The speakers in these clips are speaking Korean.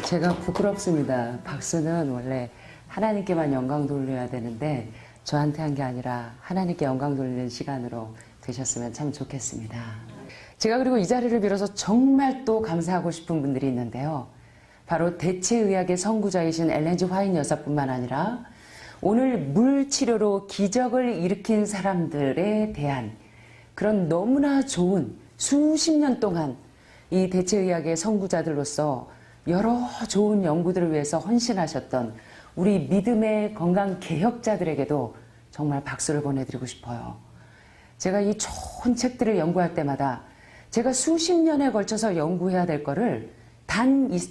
제가 부끄럽습니다. 박수는 원래 하나님께만 영광 돌려야 되는데 저한테 한 게 아니라 하나님께 영광 돌리는 시간으로 되셨으면 참 좋겠습니다. 제가 그리고 이 자리를 빌어서 정말 또 감사하고 싶은 분들이 있는데요. 바로 대체의학의 선구자이신 엘렌 G 화이트 여사뿐만 아니라 오늘 물치료로 기적을 일으킨 사람들에 대한 그런 너무나 좋은 수십 년 동안 이 대체의학의 선구자들로서 여러 좋은 연구들을 위해서 헌신하셨던 우리 믿음의 건강 개혁자들에게도 정말 박수를 보내드리고 싶어요. 제가 이 좋은 책들을 연구할 때마다 제가 수십 년에 걸쳐서 연구해야 될 거를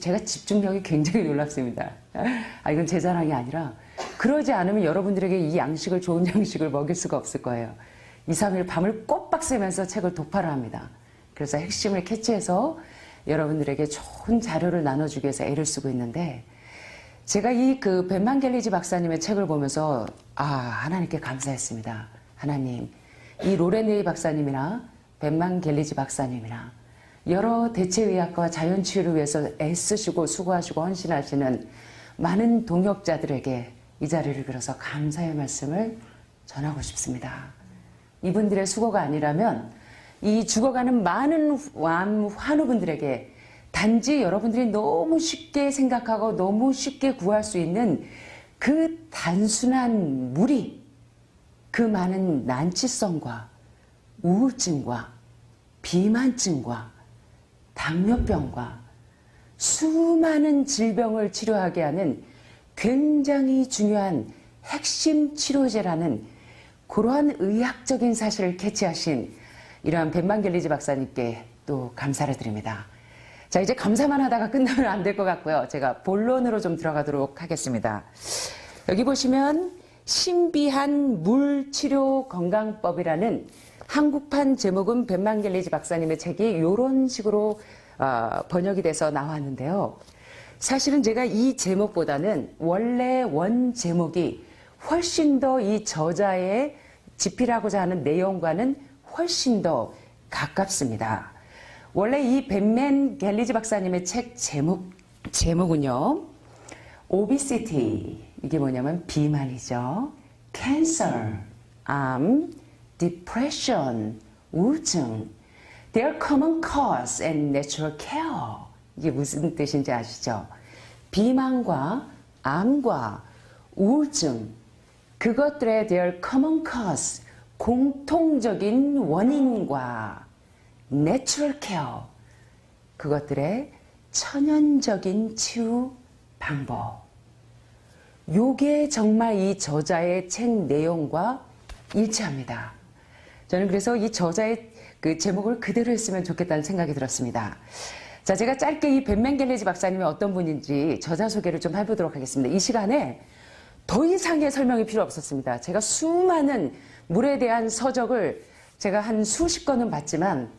제가 집중력이 굉장히 놀랍습니다. 이건 제 자랑이 아니라 그러지 않으면 여러분들에게 이 양식을 좋은 양식을 먹일 수가 없을 거예요. 2, 3일 밤을 꼬박 새면서 책을 독파를 합니다. 그래서 핵심을 캐치해서 여러분들에게 좋은 자료를 나눠주기 위해서 애를 쓰고 있는데 제가 이 벤만 갤리지 박사님의 책을 보면서 하나님께 감사했습니다. 하나님, 이 로렌 박사님이나 벤만 갤리지 박사님이나 여러 대체의학과 자연치유를 위해서 애쓰시고 수고하시고 헌신하시는 많은 동역자들에게 이 자리를 빌어서 감사의 말씀을 전하고 싶습니다. 이분들의 수고가 아니라면 이 죽어가는 많은 환우분들에게 단지 여러분들이 너무 쉽게 생각하고 너무 쉽게 구할 수 있는 그 단순한 무리, 그 많은 난치성과 우울증과 비만증과 당뇨병과 수많은 질병을 치료하게 하는 굉장히 중요한 핵심 치료제라는 그러한 의학적인 사실을 캐치하신 이러한 벤만 갤리지 박사님께 또 감사를 드립니다. 자, 이제 감사만 하다가 끝나면 안 될 것 같고요. 제가 본론으로 좀 들어가도록 하겠습니다. 여기 보시면 신비한 물치료 건강법이라는 한국판 제목은 벤만 갤리지 박사님의 책이 이런 식으로 번역이 돼서 나왔는데요. 사실은 제가 이 제목보다는 원래 원 제목이 훨씬 더 이 저자의 집필하고자 하는 내용과는 훨씬 더 가깝습니다. 원래 이 벤만 갤리지 박사님의 책 제목은요. obesity, 이게 뭐냐면 비만이죠. cancer, 암, depression, 우울증, their common cause and natural care. 이게 무슨 뜻인지 아시죠? 비만과 암과 우울증, 그것들의 their common cause, 공통적인 원인과 natural care, 그것들의 천연적인 치유 방법. 요게 정말 이 저자의 책 내용과 일치합니다. 저는 그래서 이 저자의 그 제목을 그대로 했으면 좋겠다는 생각이 들었습니다. 자, 제가 짧게 이 벤만 갤리지 박사님이 어떤 분인지 저자 소개를 좀 해보도록 하겠습니다. 이 시간에 더 이상의 설명이 필요 없었습니다. 제가 수많은 물에 대한 서적을 제가 한 수십 권은 봤지만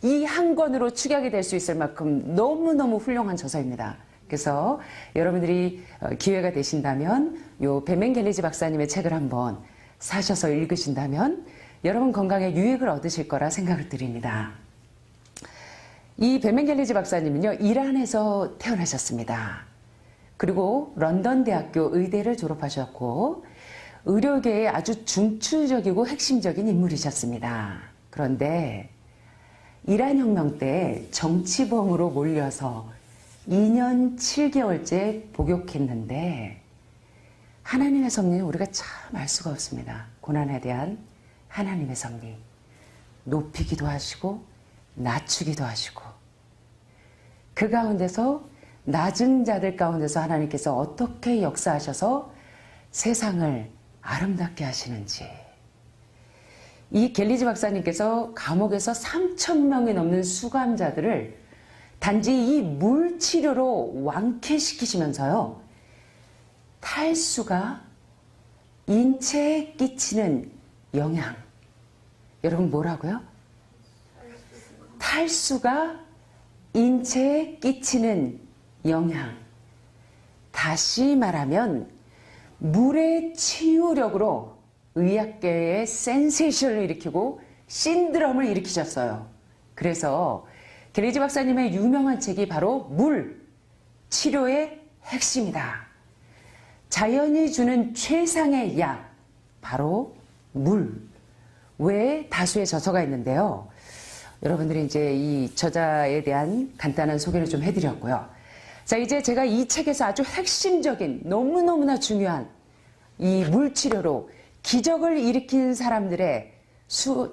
이 한 권으로 축약이 될 수 있을 만큼 너무너무 훌륭한 저서입니다. 그래서 여러분들이 기회가 되신다면 요 벤만 갤리지 박사님의 책을 한번 사셔서 읽으신다면 여러분 건강에 유익을 얻으실 거라 생각을 드립니다. 이 벤만 갤리지 박사님은요, 이란에서 태어나셨습니다. 그리고 런던 대학교 의대를 졸업하셨고 의료계에 아주 중추적이고 핵심적인 인물이셨습니다. 그런데 이란 혁명 때 정치범으로 몰려서 2년 7개월째 복역했는데 하나님의 섭리는 우리가 참 알 수가 없습니다. 고난에 대한 하나님의 섭리. 높이기도 하시고 낮추기도 하시고 그 가운데서 낮은 자들 가운데서 하나님께서 어떻게 역사하셔서 세상을 아름답게 하시는지, 이 갤리지 박사님께서 감옥에서 3,000명이 넘는 수감자들을 단지 이 물치료로 완쾌시키시면서요, 탈수가 인체에 끼치는 영향, 여러분 뭐라고요? 탈수가 인체에 끼치는 영향, 다시 말하면 물의 치유력으로 의학계의 센세이션을 일으키고 신드롬을 일으키셨어요. 그래서 갤리지 박사님의 유명한 책이 바로 물, 치료의 핵심이다. 자연이 주는 최상의 약, 바로 물 외에 다수의 저서가 있는데요. 여러분들이 이제 이 저자에 대한 간단한 소개를 좀 해드렸고요. 자, 이제 제가 이 책에서 아주 핵심적인 너무너무나 중요한 이 물치료로 기적을 일으킨 사람들의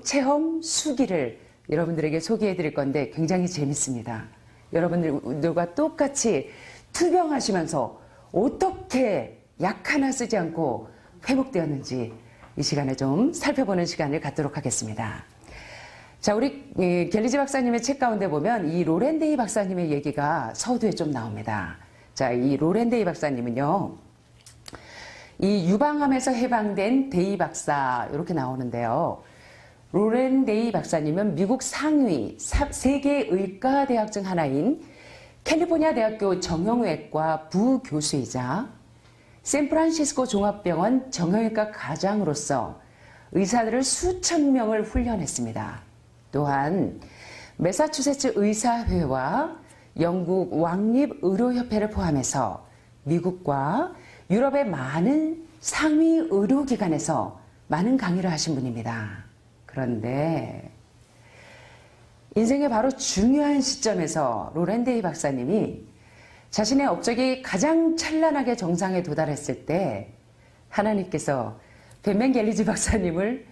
체험 수기를 여러분들에게 소개해 드릴 건데 굉장히 재밌습니다. 여러분들과 똑같이 투병하시면서 어떻게 약 하나 쓰지 않고 회복되었는지 이 시간에 좀 살펴보는 시간을 갖도록 하겠습니다. 자, 우리 갤리지 박사님의 책 가운데 보면 이 로렌데이 박사님의 얘기가 서두에 좀 나옵니다. 자, 이 로렌데이 박사님은요, 이 유방암에서 해방된 데이 박사 이렇게 나오는데요. 로렌데이 박사님은 미국 상위 세계 의과대학 중 하나인 캘리포니아 대학교 정형외과 부교수이자 샌프란시스코 종합병원 정형외과 과장으로서 의사들을 수천 명을 훈련했습니다. 또한 매사추세츠 의사회와 영국 왕립의료협회를 포함해서 미국과 유럽의 많은 상위 의료기관에서 많은 강의를 하신 분입니다. 그런데 인생의 바로 중요한 시점에서 로렌데이 박사님이 자신의 업적이 가장 찬란하게 정상에 도달했을 때 하나님께서 벤맨 갤리지 박사님을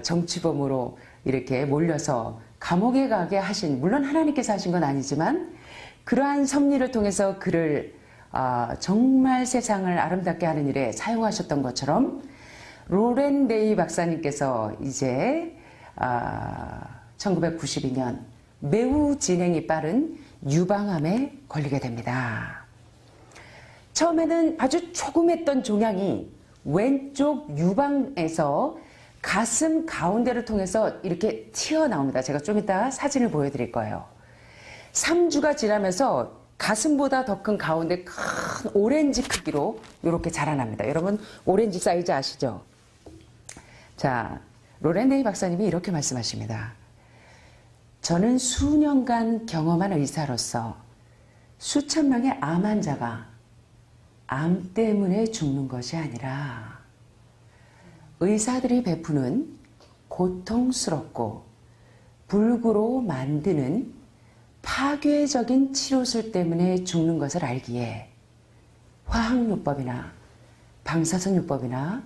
정치범으로 이렇게 몰려서 감옥에 가게 하신, 물론 하나님께서 하신 건 아니지만 그러한 섭리를 통해서 그를 정말 세상을 아름답게 하는 일에 사용하셨던 것처럼 로렌데이 박사님께서 이제 1992년 매우 진행이 빠른 유방암에 걸리게 됩니다. 처음에는 아주 조그맸던 종양이 왼쪽 유방에서 가슴 가운데를 통해서 이렇게 튀어나옵니다. 제가 좀 이따 사진을 보여드릴 거예요. 3주가 지나면서 가슴보다 더 큰 가운데 큰 오렌지 크기로 이렇게 자라납니다. 여러분 오렌지 사이즈 아시죠? 자, 로렌데이 박사님이 이렇게 말씀하십니다. 저는 수년간 경험한 의사로서 수천 명의 암 환자가 암 때문에 죽는 것이 아니라 의사들이 베푸는 고통스럽고 불구로 만드는 파괴적인 치료술 때문에 죽는 것을 알기에 화학요법이나 방사선요법이나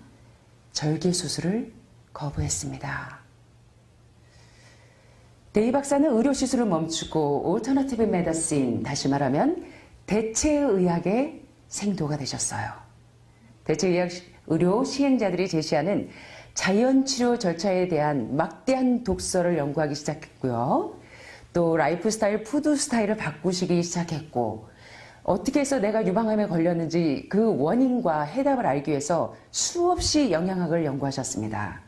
절개수술을 거부했습니다. 데이 박사는 의료시술을 멈추고 올터너티브 메디신, 다시 말하면 대체의학의 생도가 되셨어요. 대체의학 의료 시행자들이 제시하는 자연치료 절차에 대한 막대한 독서를 연구하기 시작했고요. 또 라이프 스타일, 푸드 스타일을 바꾸시기 시작했고, 어떻게 해서 내가 유방암에 걸렸는지 그 원인과 해답을 알기 위해서 수없이 영양학을 연구하셨습니다.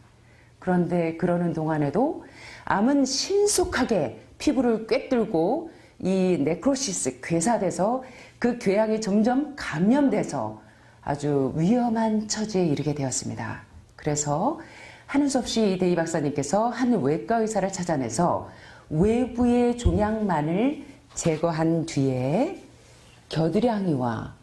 그런데 그러는 동안에도 암은 신속하게 피부를 꿰뚫고 이 네크로시스, 괴사돼서 그 궤양이 점점 감염돼서 아주 위험한 처지에 이르게 되었습니다. 그래서 하는 수 없이 이 데이 박사님께서 한 외과 의사를 찾아내서 외부의 종양만을 제거한 뒤에 겨드랑이와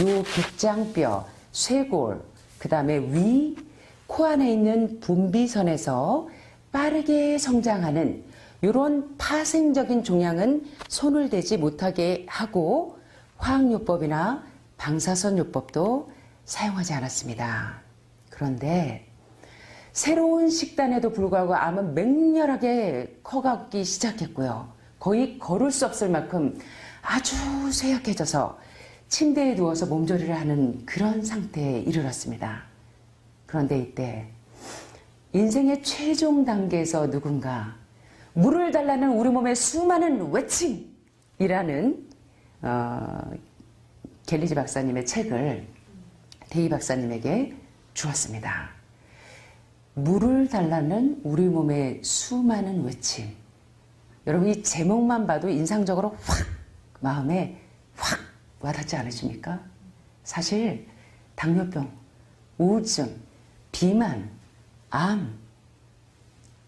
요 빗장뼈, 쇄골, 그 다음에 위, 코 안에 있는 분비선에서 빠르게 성장하는 이런 파생적인 종양은 손을 대지 못하게 하고 화학요법이나 방사선요법도 사용하지 않았습니다. 그런데 새로운 식단에도 불구하고 암은 맹렬하게 커가기 시작했고요. 거의 걸을 수 없을 만큼 아주 쇠약해져서 침대에 누워서 몸조리를 하는 그런 상태에 이르렀습니다. 그런데 이때 인생의 최종 단계에서 누군가 물을 달라는 우리 몸의 수많은 외침이라는 갤리지 박사님의 책을 데이 박사님에게 주었습니다. 물을 달라는 우리 몸의 수많은 외침. 여러분 이 제목만 봐도 인상적으로 확 마음에 확 와닿지 않으십니까? 사실 당뇨병, 우울증, 비만, 암,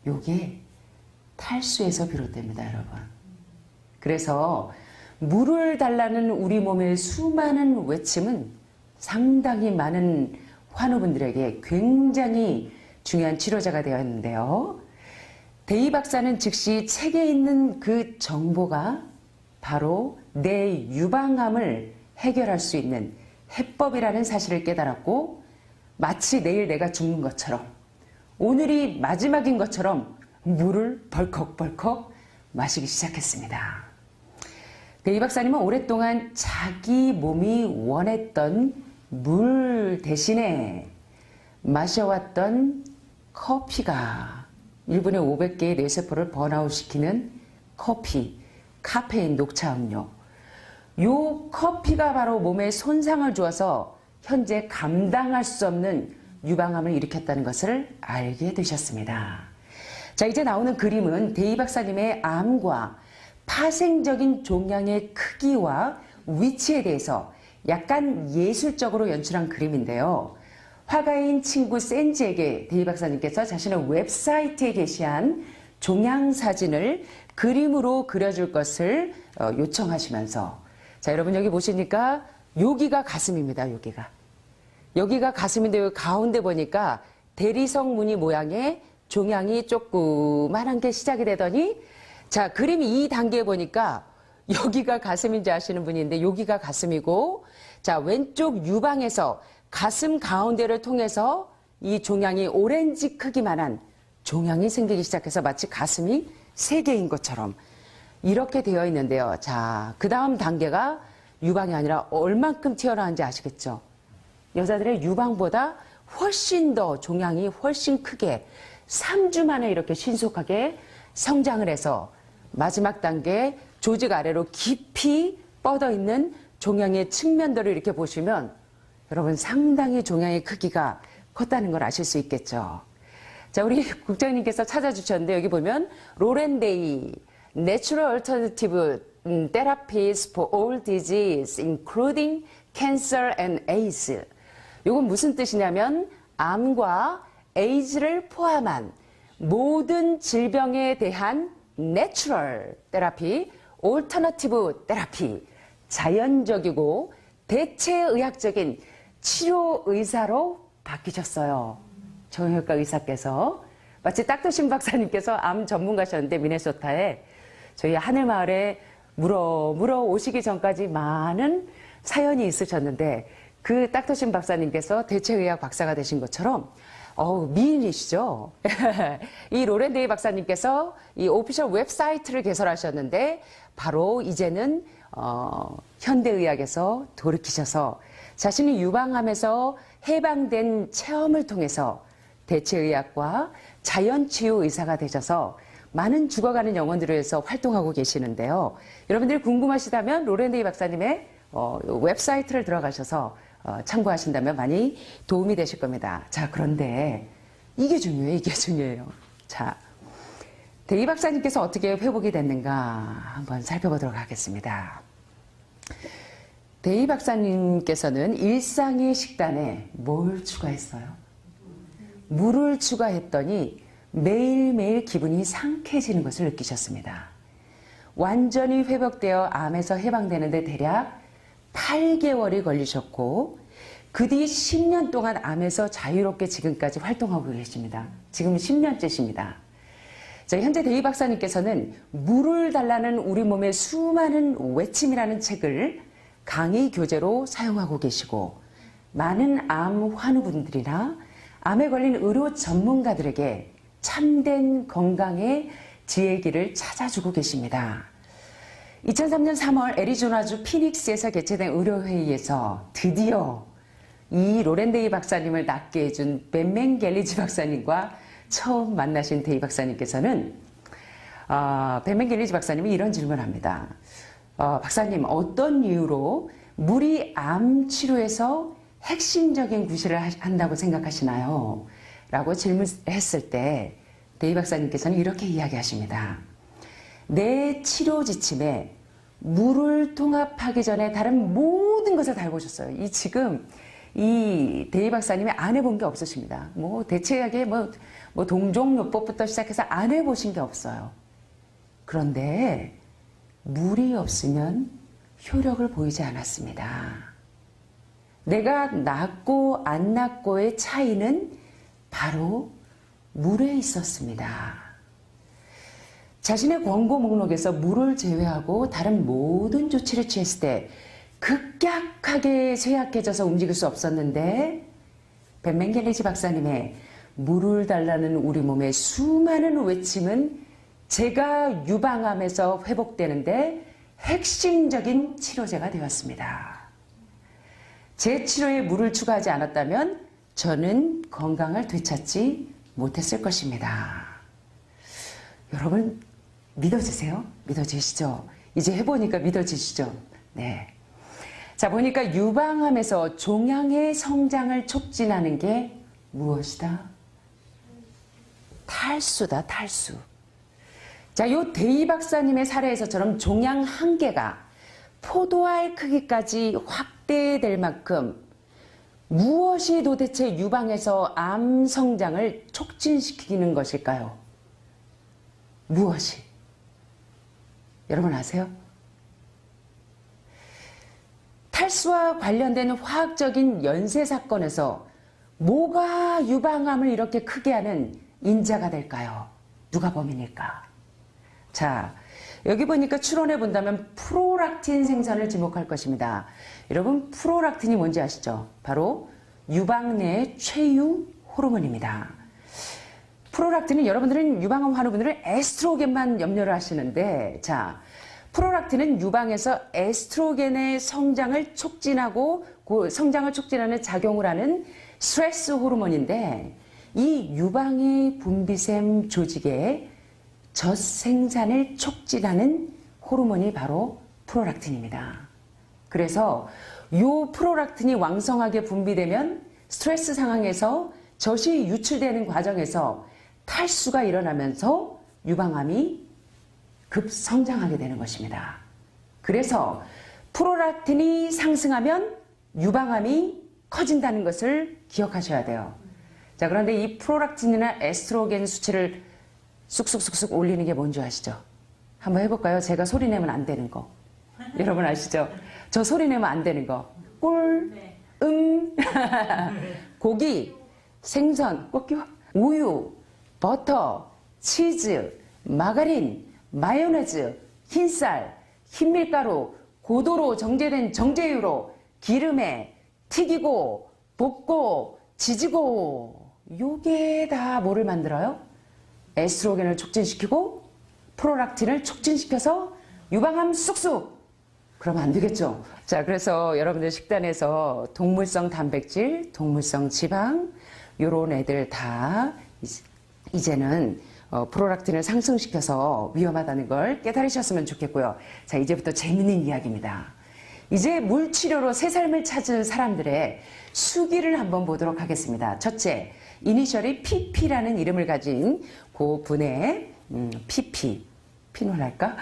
요게 탈수에서 비롯됩니다, 여러분. 그래서 물을 달라는 우리 몸의 수많은 외침은 상당히 많은 환우분들에게 굉장히 중요한 치료자가 되었는데요. 데이 박사는 즉시 책에 있는 그 정보가 바로 내 유방암을 해결할 수 있는 해법이라는 사실을 깨달았고, 마치 내일 내가 죽는 것처럼, 오늘이 마지막인 것처럼 물을 벌컥벌컥 마시기 시작했습니다. 데이 박사님은 오랫동안 자기 몸이 원했던 물 대신에 마셔왔던 커피가 1분에 500개의 뇌세포를 번아웃시키는 커피, 카페인, 녹차 음료. 요 커피가 바로 몸에 손상을 주어서 현재 감당할 수 없는 유방암을 일으켰다는 것을 알게 되셨습니다. 자, 이제 나오는 그림은 데이 박사님의 암과 파생적인 종양의 크기와 위치에 대해서 약간 예술적으로 연출한 그림인데요. 화가인 친구 센지에게 데이 박사님께서 자신의 웹사이트에 게시한 종양 사진을 그림으로 그려줄 것을 요청하시면서, 자, 여러분 여기 보시니까 여기가 가슴입니다. 여기가 가슴인데 여기 가운데 보니까 대리석 무늬 모양의 종양이 조그만한 게 시작이 되더니, 자, 그림 2단계에 보니까 여기가 가슴인지 아시는 분인데 여기가 가슴이고, 자, 왼쪽 유방에서 가슴 가운데를 통해서 이 종양이 오렌지 크기만한 종양이 생기기 시작해서 마치 가슴이 3개인 것처럼 이렇게 되어 있는데요. 자, 그 다음 단계가 유방이 아니라 얼만큼 튀어나왔는지 아시겠죠? 여자들의 유방보다 훨씬 더 종양이 훨씬 크게 3주 만에 이렇게 신속하게 성장을 해서 마지막 단계 조직 아래로 깊이 뻗어 있는 종양의 측면들을 이렇게 보시면 여러분 상당히 종양의 크기가 컸다는 걸 아실 수 있겠죠. 자, 우리 국장님께서 찾아주셨는데 여기 보면 로렌데이 Natural Alternative Therapies for All Disease Including Cancer and AIDS. 이건 무슨 뜻이냐면 암과 에이즈를 포함한 모든 질병에 대한 내추럴 테라피, 올터너티브 테라피, 자연적이고 대체의학적인 치료 의사로 바뀌셨어요. 정형외과 의사께서. 마치 딱도신 박사님께서 암 전문가셨는데 미네소타에 저희 하늘마을에 물어 오시기 전까지 많은 사연이 있으셨는데 그 딱도신 박사님께서 대체의학 박사가 되신 것처럼 미인이시죠. 이 로렌데이 박사님께서 이 오피셜 웹사이트를 개설하셨는데 바로 이제는 현대의학에서 돌이키셔서 자신이 유방암에서 해방된 체험을 통해서 대체의학과 자연치유 의사가 되셔서 많은 죽어가는 영혼들을 위해서 활동하고 계시는데요. 여러분들이 궁금하시다면 로렌데이 박사님의 웹사이트를 들어가셔서 참고하신다면 많이 도움이 되실 겁니다. 자, 그런데 이게 중요해요. 자, 데이 박사님께서 어떻게 회복이 됐는가 한번 살펴보도록 하겠습니다. 데이 박사님께서는 일상의 식단에 뭘 추가했어요? 물을 추가했더니 매일매일 기분이 상쾌해지는 것을 느끼셨습니다. 완전히 회복되어 암에서 해방되는데 대략 8개월이 걸리셨고 그 뒤 10년 동안 암에서 자유롭게 지금까지 활동하고 계십니다. 지금 10년째십니다. 자, 현재 데이 박사님께서는 물을 달라는 우리 몸의 수많은 외침이라는 책을 강의 교재로 사용하고 계시고 많은 암 환우분들이나 암에 걸린 의료 전문가들에게 참된 건강의 지혜길을 찾아주고 계십니다. 2003년 3월 애리조나주 피닉스에서 개최된 의료회의에서 드디어 이 로렌데이 박사님을 낫게 해준 벤맨 갤리지 박사님과 처음 만나신 데이 박사님께서는 벤맨 갤리지 박사님이 이런 질문을 합니다. 박사님, 어떤 이유로 물이 암 치료에서 핵심적인 구실을 한다고 생각하시나요? 라고 질문했을 때 데이 박사님께서는 이렇게 이야기하십니다. 내 치료 지침에 물을 통합하기 전에 다른 모든 것을 다 해보셨어요. 지금 이 대희 박사님이 안 해본 게 없으십니다. 대체하게 동종요법부터 시작해서 안 해보신 게 없어요. 그런데 물이 없으면 효력을 보이지 않았습니다. 내가 낫고 안 낫고의 차이는 바로 물에 있었습니다. 자신의 권고 목록에서 물을 제외하고 다른 모든 조치를 취했을 때 급격하게 쇠약해져서 움직일 수 없었는데 벤맹겔리지 박사님의 물을 달라는 우리 몸의 수많은 외침은 제가 유방암에서 회복되는데 핵심적인 치료제가 되었습니다. 제 치료에 물을 추가하지 않았다면 저는 건강을 되찾지 못했을 것입니다. 여러분 믿어지세요? 믿어지시죠? 이제 해보니까 믿어지시죠? 네. 자, 보니까 유방암에서 종양의 성장을 촉진하는 게 무엇이다? 탈수다, 탈수. 자, 요 대희 박사님의 사례에서처럼 종양 한 개가 포도알 크기까지 확대될 만큼 무엇이 도대체 유방에서 암 성장을 촉진시키는 것일까요? 무엇이? 여러분 아세요? 탈수와 관련된 화학적인 연쇄 사건에서 뭐가 유방암을 이렇게 크게 하는 인자가 될까요? 누가 범인일까? 자, 여기 보니까 추론해 본다면 프로락틴 생산을 지목할 것입니다. 여러분 프로락틴이 뭔지 아시죠? 바로 유방 내 최유 호르몬입니다. 프로락틴은 여러분들은 유방암 환우분들은 에스트로겐만 염려를 하시는데, 자, 프로락틴은 유방에서 에스트로겐의 성장을 촉진하고 그 성장을 촉진하는 작용을 하는 스트레스 호르몬인데, 이 유방의 분비샘 조직의 젖생산을 촉진하는 호르몬이 바로 프로락틴입니다. 그래서 이 프로락틴이 왕성하게 분비되면 스트레스 상황에서 젖이 유출되는 과정에서 탈수가 일어나면서 유방암이 급성장하게 되는 것입니다. 그래서 프로락틴이 상승하면 유방암이 커진다는 것을 기억하셔야 돼요. 자, 그런데 이 프로락틴이나 에스트로겐 수치를 쑥쑥쑥쑥 올리는 게 뭔지 아시죠? 한번 해볼까요? 제가 소리 내면 안 되는 거. 여러분 아시죠? 저 소리 내면 안 되는 거. 꿀, 고기, 생선, 꽃기와 우유, 버터, 치즈, 마가린, 마요네즈, 흰쌀, 흰밀가루, 고도로 정제된 정제유로 기름에 튀기고 볶고 지지고, 요게 다 뭐를 만들어요? 에스트로겐을 촉진시키고 프로락틴을 촉진시켜서 유방암 쑥쑥. 그러면 안 되겠죠. 자, 그래서 여러분들 식단에서 동물성 단백질, 동물성 지방, 요런 애들 다 이제는 프로락틴을 상승시켜서 위험하다는 걸 깨달으셨으면 좋겠고요. 자, 이제부터 재밌는 이야기입니다. 이제 물치료로 새 삶을 찾은 사람들의 수기를 한번 보도록 하겠습니다. 첫째, 이니셜이 PP라는 이름을 가진 그 분의 PP, 피놀랄까?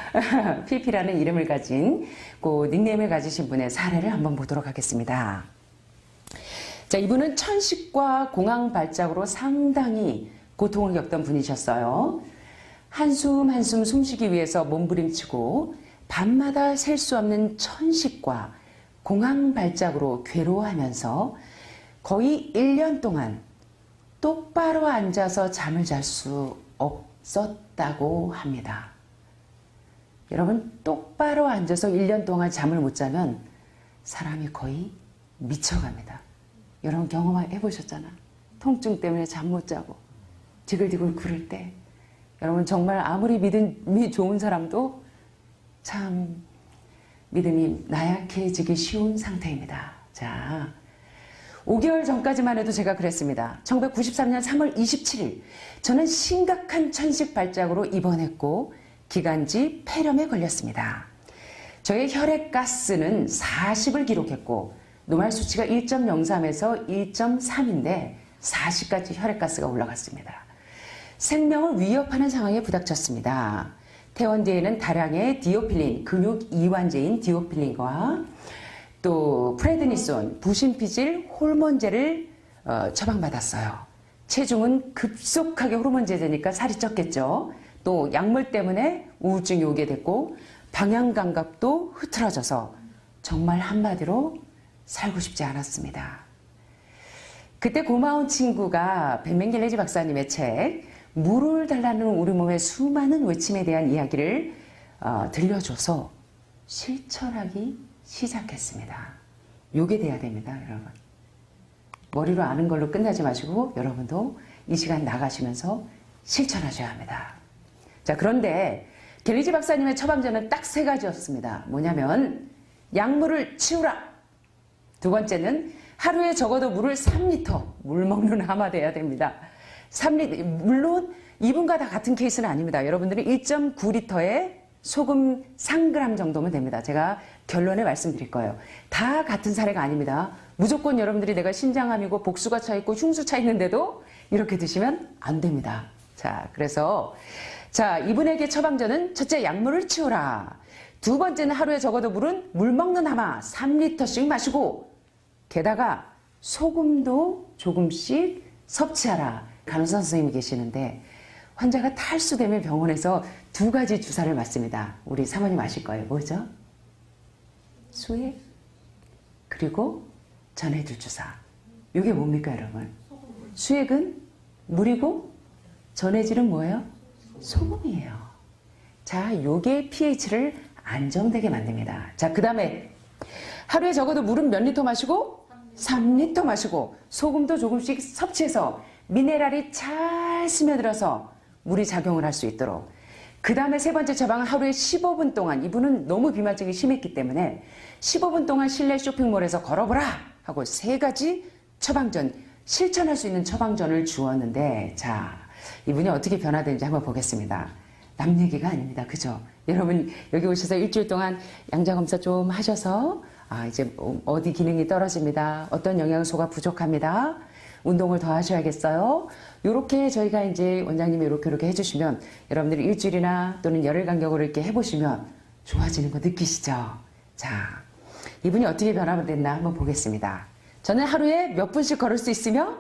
PP라는 이름을 가진 그 닉네임을 가지신 분의 사례를 한번 보도록 하겠습니다. 자, 이분은 천식과 공황 발작으로 상당히 고통을 겪던 분이셨어요. 한숨 한숨 숨쉬기 위해서 몸부림치고 밤마다 셀 수 없는 천식과 공황 발작으로 괴로워하면서 거의 1년 동안 똑바로 앉아서 잠을 잘 수 없었다고 합니다. 여러분, 똑바로 앉아서 1년 동안 잠을 못 자면 사람이 거의 미쳐갑니다. 여러분 경험해 보셨잖아. 통증 때문에 잠 못 자고 디글디글 구를 때 여러분 정말 아무리 믿음이 좋은 사람도 참 믿음이 나약해지기 쉬운 상태입니다. 자, 5개월 전까지만 해도 제가 그랬습니다. 1993년 3월 27일 저는 심각한 천식 발작으로 입원했고 기관지 폐렴에 걸렸습니다. 저의 혈액가스는 40을 기록했고 노말 수치가 1.03에서 1.3인데 40까지 혈액가스가 올라갔습니다. 생명을 위협하는 상황에 부닥쳤습니다. 퇴원 뒤에는 다량의 디오필린, 근육 이완제인 디오필린과 또 프레드니손, 부신피질, 호르몬제를 처방받았어요. 체중은 급속하게 호르몬제 되니까 살이 쪘겠죠. 또 약물 때문에 우울증이 오게 됐고 방향 감각도 흐트러져서 정말 한마디로 살고 싶지 않았습니다. 그때 고마운 친구가 벤멘겔레지 박사님의 책 물을 달라는 우리 몸의 수많은 외침에 대한 이야기를 들려줘서 실천하기 시작했습니다. 요게 돼야 됩니다, 여러분. 머리로 아는 걸로 끝나지 마시고 여러분도 이 시간 나가시면서 실천하셔야 합니다. 자, 그런데 겔리지 박사님의 처방전은 딱 3가지였습니다. 뭐냐면 약물을 치우라. 두 번째는 하루에 적어도 물을 3리터, 물 먹는 하마 돼야 됩니다. 3리터, 물론 이분과 다 같은 케이스는 아닙니다. 여러분들은 1.9리터에 소금 3g 정도면 됩니다. 제가 결론에 말씀드릴 거예요. 다 같은 사례가 아닙니다. 무조건 여러분들이 내가 신장암이고 복수가 차 있고 흉수 차 있는데도 이렇게 드시면 안 됩니다. 자, 그래서 자, 이분에게 처방전은 첫째 약물을 치우라. 두 번째는 하루에 적어도 물 먹는 하마 3리터씩 마시고 게다가 소금도 조금씩 섭취하라. 간호사 선생님이 계시는데 환자가 탈수되면 병원에서 2가지 주사를 맞습니다. 우리 사모님 아실 거예요. 뭐죠? 수액 그리고 전해질 주사. 이게 뭡니까 여러분? 수액은 물이고 전해질은 뭐예요? 소금이에요. 자, 요게 pH를 안정되게 만듭니다. 자, 그 다음에 하루에 적어도 물은 몇 리터 마시고? 3리터 마시고 소금도 조금씩 섭취해서 미네랄이 잘 스며들어서 물이 작용을 할 수 있도록. 그 다음에 3번째 처방은 하루에 15분 동안, 이분은 너무 비만증이 심했기 때문에 15분 동안 실내 쇼핑몰에서 걸어보라 하고 3가지 처방전, 실천할 수 있는 처방전을 주었는데, 자, 이분이 어떻게 변화되는지 한번 보겠습니다. 남 얘기가 아닙니다. 그죠? 여러분 여기 오셔서 일주일 동안 양자검사 좀 하셔서 이제 어디 기능이 떨어집니다. 어떤 영양소가 부족합니다. 운동을 더 하셔야겠어요. 요렇게 저희가 이제 원장님이 이렇게 해주시면 여러분들이 일주일이나 또는 열흘 간격으로 이렇게 해보시면 좋아지는 거 느끼시죠? 자, 이분이 어떻게 변화됐나 한번 보겠습니다. 저는 하루에 몇 분씩 걸을 수 있으며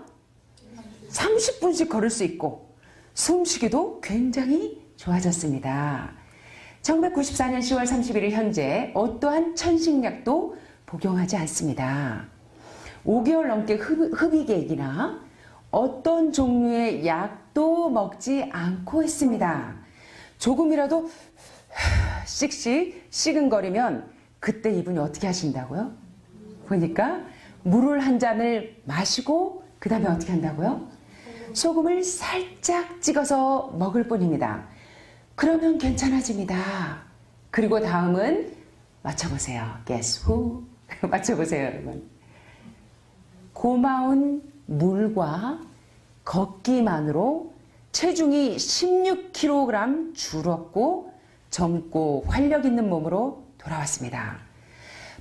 30분씩 걸을 수 있고 숨쉬기도 굉장히 좋아졌습니다. 1994년 10월 31일 현재 어떠한 천식약도 복용하지 않습니다. 5개월 넘게 흡입액이나 어떤 종류의 약도 먹지 않고 있습니다. 조금이라도 씩씩 시근거리면 그때 이분이 어떻게 하신다고요? 보니까 물을 한 잔을 마시고 그 다음에 어떻게 한다고요? 소금을 살짝 찍어서 먹을 뿐입니다. 그러면 괜찮아집니다. 그리고 다음은 맞춰보세요. Guess who? 맞춰보세요, 여러분. 고마운 물과 걷기만으로 체중이 16kg 줄었고 젊고 활력 있는 몸으로 돌아왔습니다.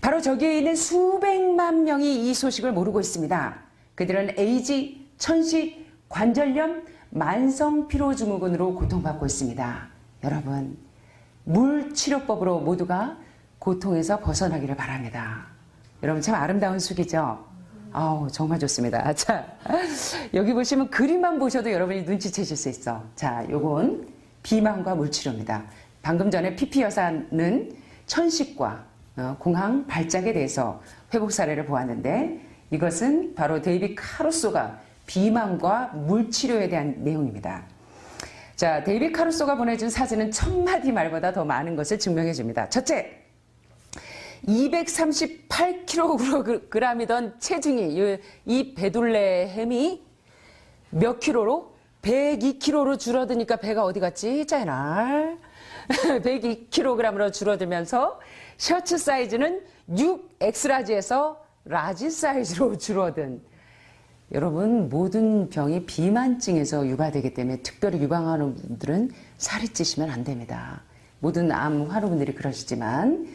바로 저기에 있는 수백만 명이 이 소식을 모르고 있습니다. 그들은 에이즈, 천식, 관절염, 만성피로증후군으로 고통받고 있습니다. 여러분, 물치료법으로 모두가 고통에서 벗어나기를 바랍니다. 여러분 참 아름다운 숙이죠? 정말 좋습니다. 자, 여기 보시면 그림만 보셔도 여러분이 눈치채실 수 있어. 자, 요건 비만과 물치료입니다. 방금 전에 피피 여사는 천식과 공황 발작에 대해서 회복 사례를 보았는데 이것은 바로 데이비 카루소가 비만과 물치료에 대한 내용입니다. 자, 데이비 카루소가 보내준 사진은 1000마디 말보다 더 많은 것을 증명해 줍니다. 첫째, 238kg이던 체중이 이 배둘레 햄이 몇 킬로로? 102kg로 줄어드니까 배가 어디 갔지? 짤날 102kg으로 줄어들면서 셔츠 사이즈는 6X라지에서 라지 사이즈로 줄어든. 여러분 모든 병이 비만증에서 유발되기 때문에 특별히 유방암 분들은 살이 찌시면 안 됩니다. 모든 암 환우분들이 그러시지만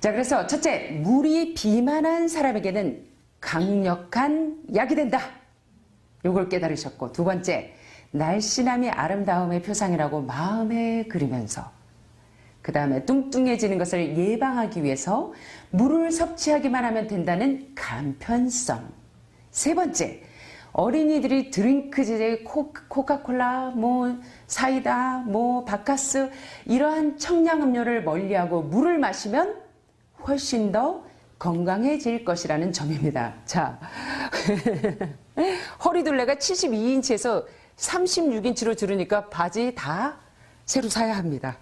자, 그래서 첫째, 물이 비만한 사람에게는 강력한 약이 된다. 요걸 깨달으셨고 두 번째, 날씬함이 아름다움의 표상이라고 마음에 그리면서 그 다음에 뚱뚱해지는 것을 예방하기 위해서 물을 섭취하기만 하면 된다는 간편성. 세 번째, 어린이들이 드링크제, 코카콜라, 사이다, 바카스 이러한 청량음료를 멀리하고 물을 마시면 훨씬 더 건강해질 것이라는 점입니다. 자, 허리둘레가 72인치에서 36인치로 줄으니까 바지 다 새로 사야 합니다.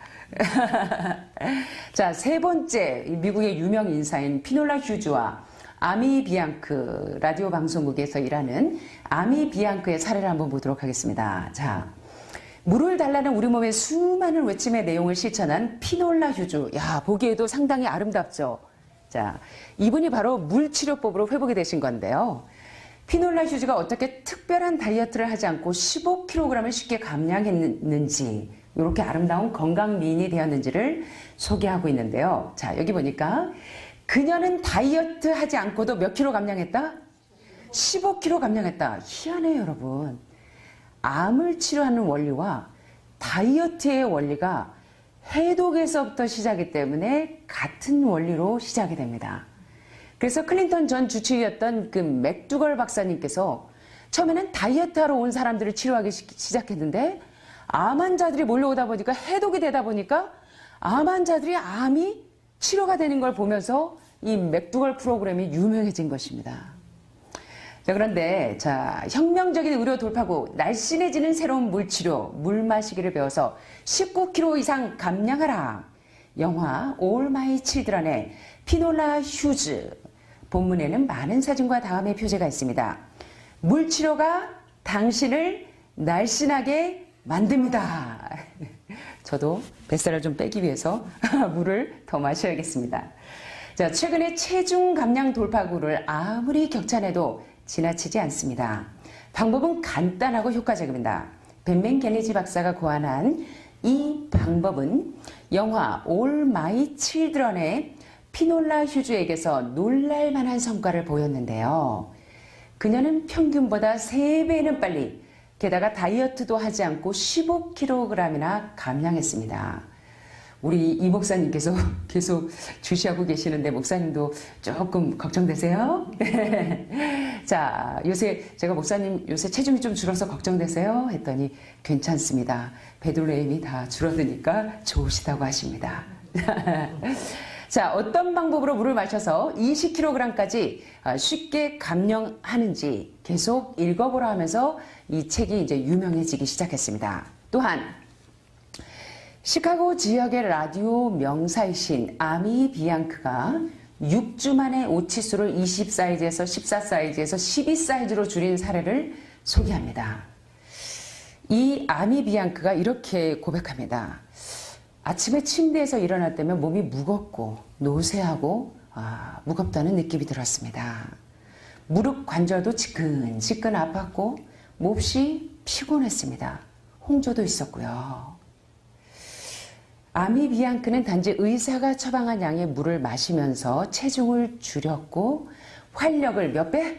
자, 세 번째, 미국의 유명 인사인 피놀라 휴즈와 아미 비앙크, 라디오 방송국에서 일하는 아미 비앙크의 사례를 한번 보도록 하겠습니다. 자, 물을 달라는 우리 몸의 수많은 외침의 내용을 실천한 피놀라 휴즈. 야, 보기에도 상당히 아름답죠. 자, 이분이 바로 물치료법으로 회복이 되신 건데요. 피놀라 휴즈가 어떻게 특별한 다이어트를 하지 않고 15kg을 쉽게 감량했는지, 이렇게 아름다운 건강 미인이 되었는지를 소개하고 있는데요. 자, 여기 보니까 그녀는 다이어트 하지 않고도 몇 킬로 감량했다? 15kg 감량했다. 희한해요, 여러분. 암을 치료하는 원리와 다이어트의 원리가 해독에서부터 시작이기 때문에 같은 원리로 시작이 됩니다. 그래서 클린턴 전 주치의였던 그 맥두걸 박사님께서 처음에는 다이어트하러 온 사람들을 치료하기 시작했는데 암 환자들이 몰려오다 보니까 해독이 되다 보니까 암 환자들이 암이 치료가 되는 걸 보면서 이 맥두걸 프로그램이 유명해진 것입니다. 자, 그런데 자, 혁명적인 의료 돌파구, 날씬해지는 새로운 물치료, 물 마시기를 배워서 19kg 이상 감량하라. 영화 All My Children의 피놀라 휴즈. 본문에는 많은 사진과 다음의 표제가 있습니다. 물치료가 당신을 날씬하게 만듭니다. 저도 뱃살을 좀 빼기 위해서 물을 더 마셔야겠습니다. 자, 최근에 체중 감량 돌파구를 아무리 격찬해도 지나치지 않습니다. 방법은 간단하고 효과적입니다. 벤맨 게니지 박사가 고안한 이 방법은 영화 All My Children의 피놀라 휴즈에게서 놀랄만한 성과를 보였는데요. 그녀는 평균보다 3배는 빨리, 게다가 다이어트도 하지 않고 15kg이나 감량했습니다. 우리 이 목사님께서 계속 주시하고 계시는데 목사님도 조금 걱정되세요? 자, 요새 제가 목사님 요새 체중이 좀 줄어서 걱정되세요? 했더니 괜찮습니다. 배둘레임이 다 줄어드니까 좋으시다고 하십니다. 자, 어떤 방법으로 물을 마셔서 20kg까지 쉽게 감량하는지 계속 읽어보라 하면서 이 책이 이제 유명해지기 시작했습니다. 또한 시카고 지역의 라디오 명사이신 아미 비앙크가 6주 만에 오치수를 20사이즈에서 14사이즈에서 12사이즈로 줄인 사례를 소개합니다. 이 아미 비앙크가 이렇게 고백합니다. 아침에 침대에서 일어날 때면 몸이 무겁고 노쇠하고 무겁다는 느낌이 들었습니다. 무릎 관절도 지끈지끈 아팠고 몹시 피곤했습니다. 홍조도 있었고요. 아미 비앙크는 단지 의사가 처방한 양의 물을 마시면서 체중을 줄였고 활력을 몇 배?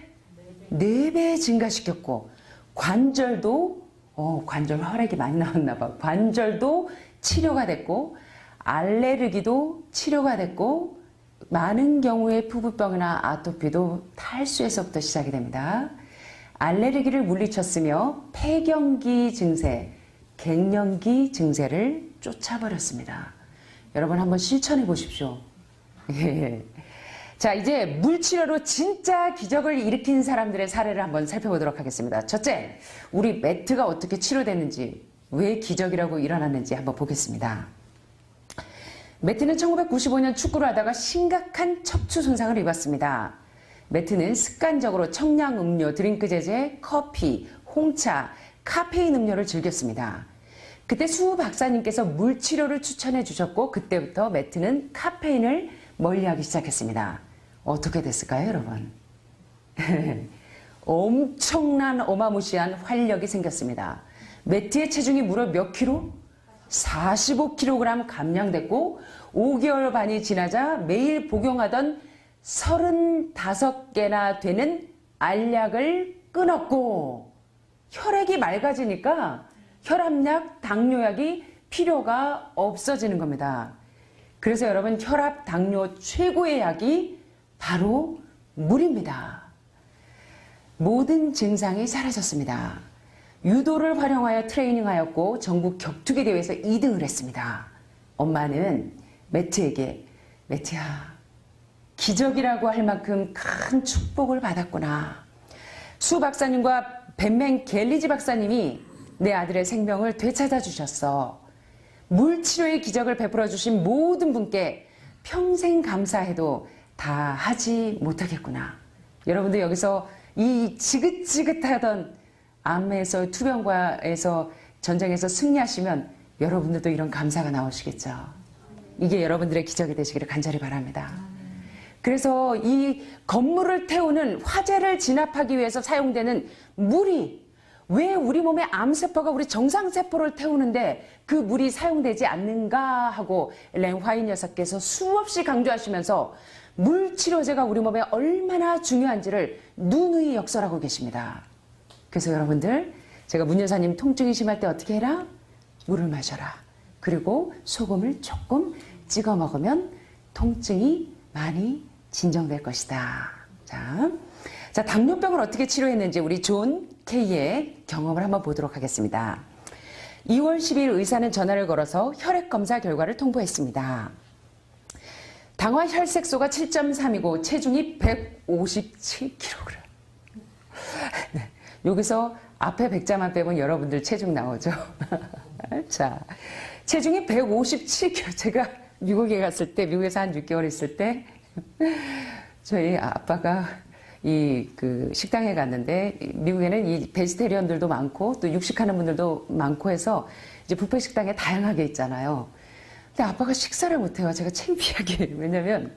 4배 증가시켰고 관절도 관절 혈액이 많이 나왔나 봐. 관절도 치료가 됐고 알레르기도 치료가 됐고 많은 경우에 피부병이나 아토피도 탈수에서부터 시작이 됩니다. 알레르기를 물리쳤으며 폐경기 증세, 갱년기 증세를 쫓아버렸습니다. 여러분 한번 실천해 보십시오. 자, 이제 물치료로 진짜 기적을 일으킨 사람들의 사례를 한번 살펴보도록 하겠습니다. 첫째, 우리 매트가 어떻게 치료됐는지, 왜 기적이라고 일어났는지 한번 보겠습니다. 매트는 1995년 축구를 하다가 심각한 척추 손상을 입었습니다. 매트는 습관적으로 청량 음료, 드링크 제제, 커피, 홍차, 카페인 음료를 즐겼습니다. 그때 수 박사님께서 물치료를 추천해 주셨고 그때부터 매트는 카페인을 멀리하기 시작했습니다. 어떻게 됐을까요, 여러분? 엄청난 어마무시한 활력이 생겼습니다. 매트의 체중이 무려 몇 킬로? 45kg 감량됐고 5개월 반이 지나자 매일 복용하던 35개나 되는 알약을 끊었고 혈액이 맑아지니까 혈압약, 당뇨약이 필요가 없어지는 겁니다. 그래서 여러분 혈압, 당뇨 최고의 약이 바로 물입니다. 모든 증상이 사라졌습니다. 유도를 활용하여 트레이닝하였고 전국 격투기 대회에서 2등을 했습니다. 엄마는 매트에게 매트야 기적이라고 할 만큼 큰 축복을 받았구나. 수 박사님과 벤맨 갤리지 박사님이 내 아들의 생명을 되찾아 주셨어. 물치료의 기적을 베풀어 주신 모든 분께 평생 감사해도 다 하지 못하겠구나. 여러분들 여기서 이 지긋지긋하던 암에서 투병과에서 전쟁에서 승리하시면 여러분들도 이런 감사가 나오시겠죠. 이게 여러분들의 기적이 되시기를 간절히 바랍니다. 그래서 이 건물을 태우는 화재를 진압하기 위해서 사용되는 물이 왜 우리 몸의 암세포가 우리 정상세포를 태우는데 그 물이 사용되지 않는가 하고 엘렌 화이트 여사께서 수없이 강조하시면서 물치료제가 우리 몸에 얼마나 중요한지를 누누이 역설하고 계십니다. 그래서 여러분들 제가 문 여사님 통증이 심할 때 어떻게 해라? 물을 마셔라. 그리고 소금을 조금 찍어 먹으면 통증이 많이 진정될 것이다. 자, 당뇨병을 어떻게 치료했는지 우리 존 K의 경험을 한번 보도록 하겠습니다. 2월 10일 의사는 전화를 걸어서 혈액 검사 결과를 통보했습니다. 당화 혈색소가 7.3이고 체중이 157kg. 네, 여기서 앞에 100자만 빼면 여러분들 체중 나오죠. 자, 체중이 157kg. 제가 미국에 갔을 때, 미국에서 한 6개월 있을 때, 저희 아빠가 식당에 갔는데, 미국에는 이 베지테리언들도 많고, 또 육식하는 분들도 많고 해서, 이제 뷔페 식당에 다양하게 있잖아요. 근데 아빠가 식사를 못해요. 제가 창피하게. 왜냐면,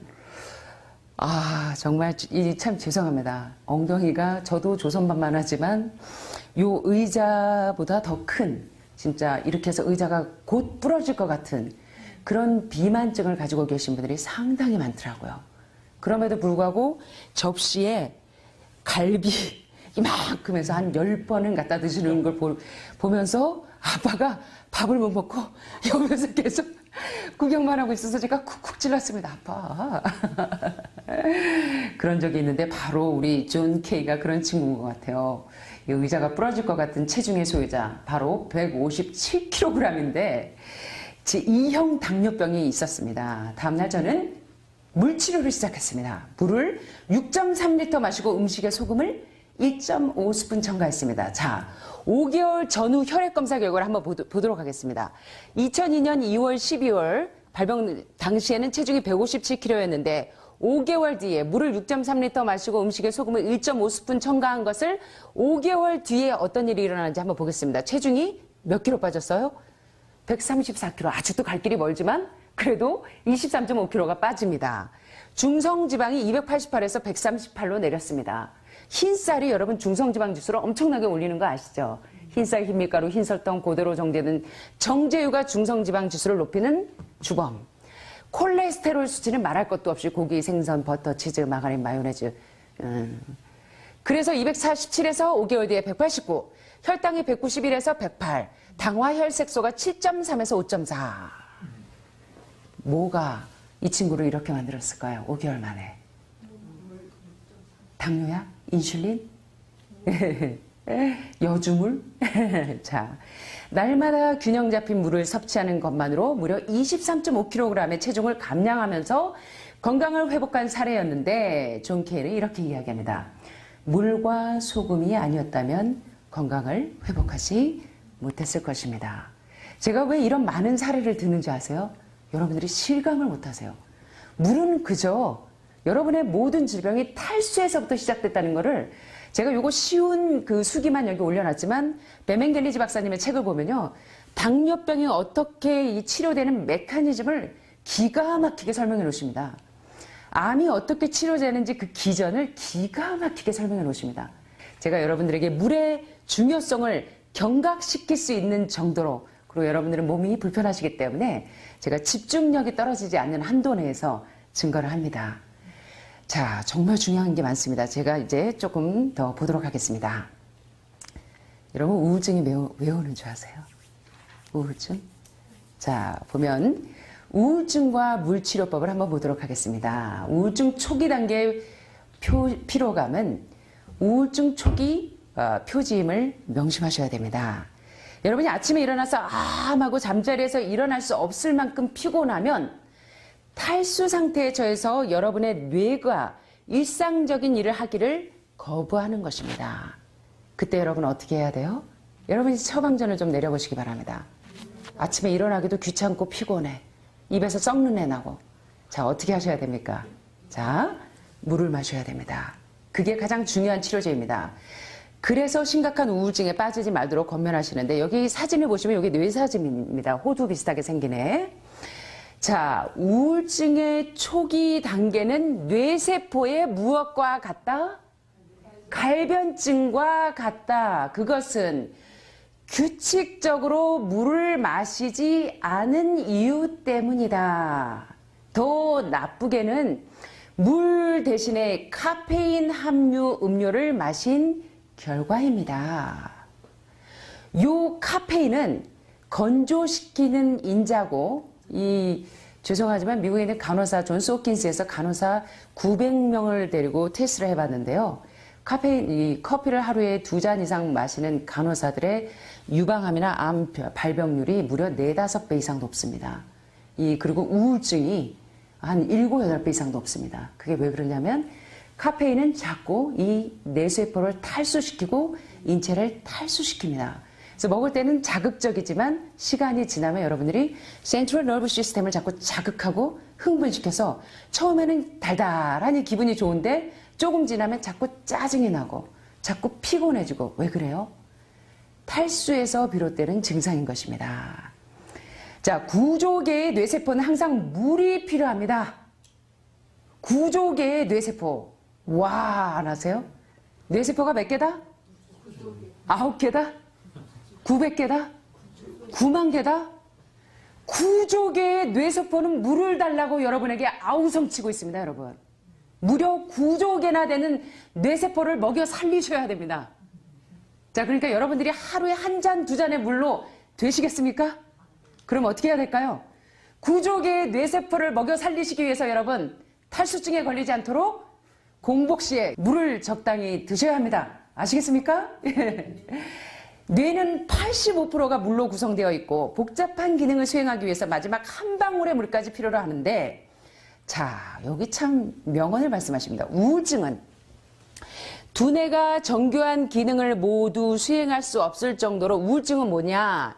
정말, 참 죄송합니다. 엉덩이가 저도 조선반만 하지만, 요 의자보다 더 큰, 진짜 이렇게 해서 의자가 곧 부러질 것 같은 그런 비만증을 가지고 계신 분들이 상당히 많더라고요. 그럼에도 불구하고 접시에 갈비 이만큼 해서 한 10번은 갖다 드시는 걸 보면서 아빠가 밥을 못 먹고 옆에서 계속 구경만 하고 있어서 제가 쿡쿡 찔렀습니다. 아빠. 그런 적이 있는데 바로 우리 존 K가 그런 친구인 것 같아요. 이 의자가 부러질 것 같은 체중의 소유자 바로 157kg인데 제2형 당뇨병이 있었습니다. 다음날 저는 물치료를 시작했습니다. 물을 6.3리터 마시고 음식에 소금을 1.5스푼 첨가했습니다. 자, 5개월 전후 혈액검사 결과를 한번 보도록 하겠습니다. 2002년 2월 12월 발병 당시에는 체중이 157kg였는데 5개월 뒤에 물을 6.3리터 마시고 음식에 소금을 1.5스푼 첨가한 것을 5개월 뒤에 어떤 일이 일어나는지 한번 보겠습니다. 체중이 몇 킬로 빠졌어요? 134kg. 아직도 갈 길이 멀지만 그래도 23.5kg가 빠집니다. 중성지방이 288에서 138로 내렸습니다. 흰쌀이 여러분 중성지방 지수를 엄청나게 올리는 거 아시죠? 흰쌀, 흰밀가루, 흰설탕, 고대로 정제된 정제유가 중성지방 지수를 높이는 주범. 콜레스테롤 수치는 말할 것도 없이 고기, 생선, 버터, 치즈, 마가린, 마요네즈. 그래서 247에서 5개월 뒤에 189, 혈당이 191에서 108, 당화 혈색소가 7.3에서 5.4. 뭐가 이 친구를 이렇게 만들었을까요? 5개월 만에. 당뇨약? 인슐린? 여주물? 자, 날마다 균형 잡힌 물을 섭취하는 것만으로 무려 23.5kg의 체중을 감량하면서 건강을 회복한 사례였는데 존 K는 이렇게 이야기합니다. 물과 소금이 아니었다면 건강을 회복하지 못했을 것입니다. 제가 왜 이런 많은 사례를 듣는지 아세요? 여러분들이 실감을 못하세요. 물은 그저 여러분의 모든 질병이 탈수에서부터 시작됐다는 것을 제가 요거 쉬운 그 수기만 여기 올려놨지만 벤맨 갤리지 박사님의 책을 보면요. 당뇨병이 어떻게 치료되는 메커니즘을 기가 막히게 설명해 놓으십니다. 암이 어떻게 치료되는지 그 기전을 기가 막히게 설명해 놓으십니다. 제가 여러분들에게 물의 중요성을 경각시킬 수 있는 정도로 그리고 여러분들은 몸이 불편하시기 때문에 제가 집중력이 떨어지지 않는 한도 내에서 증거를 합니다. 자, 정말 중요한 게 많습니다. 제가 이제 조금 더 보도록 하겠습니다. 여러분, 우울증이 왜 오는 줄 아세요? 우울증? 자, 보면 우울증과 물치료법을 한번 보도록 하겠습니다. 우울증 초기 단계 피로감은 우울증 초기 표지임을 명심하셔야 됩니다. 여러분이 아침에 일어나서 하고 잠자리에서 일어날 수 없을 만큼 피곤하면 탈수 상태에 처해서 여러분의 뇌가 일상적인 일을 하기를 거부하는 것입니다. 그때 여러분 어떻게 해야 돼요? 여러분이 처방전을 좀 내려보시기 바랍니다. 아침에 일어나기도 귀찮고 피곤해. 입에서 썩는 내 나고. 자, 어떻게 하셔야 됩니까? 자, 물을 마셔야 됩니다. 그게 가장 중요한 치료제입니다. 그래서 심각한 우울증에 빠지지 말도록 권면하시는데 여기 사진을 보시면 여기 뇌사진입니다. 호두 비슷하게 생기네. 자, 우울증의 초기 단계는 뇌세포의 무엇과 같다? 갈변증과 같다. 그것은 규칙적으로 물을 마시지 않은 이유 때문이다. 더 나쁘게는 물 대신에 카페인 함유 음료를 마신 결과입니다. 요 카페인은 건조시키는 인자고 죄송하지만 미국에 있는 간호사 존스 홉킨스에서 간호사 900명을 데리고 테스트를 해봤는데요. 이 커피를 하루에 2잔 이상 마시는 간호사들의 유방암이나 암 발병률이 무려 4, 5배 이상 높습니다. 그리고 우울증이 한 7, 8배 이상 높습니다. 그게 왜 그러냐면 카페인은 자꾸 이 뇌세포를 탈수시키고 인체를 탈수시킵니다. 그래서 먹을 때는 자극적이지만 시간이 지나면 여러분들이 센트럴 너브 시스템을 자꾸 자극하고 흥분시켜서 처음에는 달달하니 기분이 좋은데 조금 지나면 자꾸 짜증이 나고 자꾸 피곤해지고. 왜 그래요? 탈수에서 비롯되는 증상인 것입니다. 자, 9조 개의 뇌세포는 항상 물이 필요합니다. 9조 개의 뇌세포. 와, 안 하세요? 뇌세포가 몇 개다? 9개다? 900개다? 9만 개다? 9조 개의 뇌세포는 물을 달라고 여러분에게 아우성치고 있습니다, 여러분. 무려 9조 개나 되는 뇌세포를 먹여 살리셔야 됩니다. 자, 그러니까 여러분들이 하루에 한 잔, 2잔의 물로 되시겠습니까? 그럼 어떻게 해야 될까요? 9조 개의 뇌세포를 먹여 살리시기 위해서 여러분, 탈수증에 걸리지 않도록 공복 시에 물을 적당히 드셔야 합니다. 아시겠습니까? 뇌는 85%가 물로 구성되어 있고 복잡한 기능을 수행하기 위해서 마지막 한 방울의 물까지 필요로 하는데, 자, 여기 참 명언을 말씀하십니다. 우울증은 두뇌가 정교한 기능을 모두 수행할 수 없을 정도로 우울증은 뭐냐?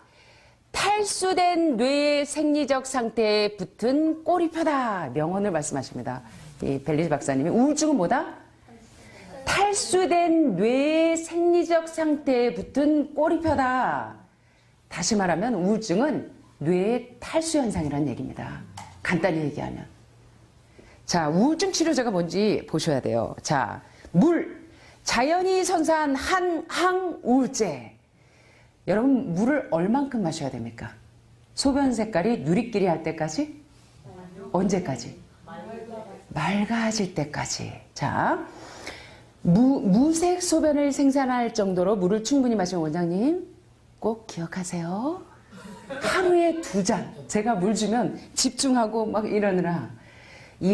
탈수된 뇌의 생리적 상태에 붙은 꼬리표다. 명언을 말씀하십니다. 이 벨리 박사님이 우울증은 뭐다? 탈수된 뇌의 생리적 상태에 붙은 꼬리표다. 다시 말하면 우울증은 뇌의 탈수 현상이라는 얘기입니다. 간단히 얘기하면. 자, 우울증 치료제가 뭔지 보셔야 돼요. 자, 물. 자연이 선사한 항우울제. 여러분, 물을 얼만큼 마셔야 됩니까? 소변 색깔이 누리끼리 할 때까지? 언제까지? 맑아질 때까지. 자, 무색 소변을 생산할 정도로 물을 충분히 마시는 원장님 꼭 기억하세요. 하루에 2잔. 제가 물 주면 집중하고 막 이러느라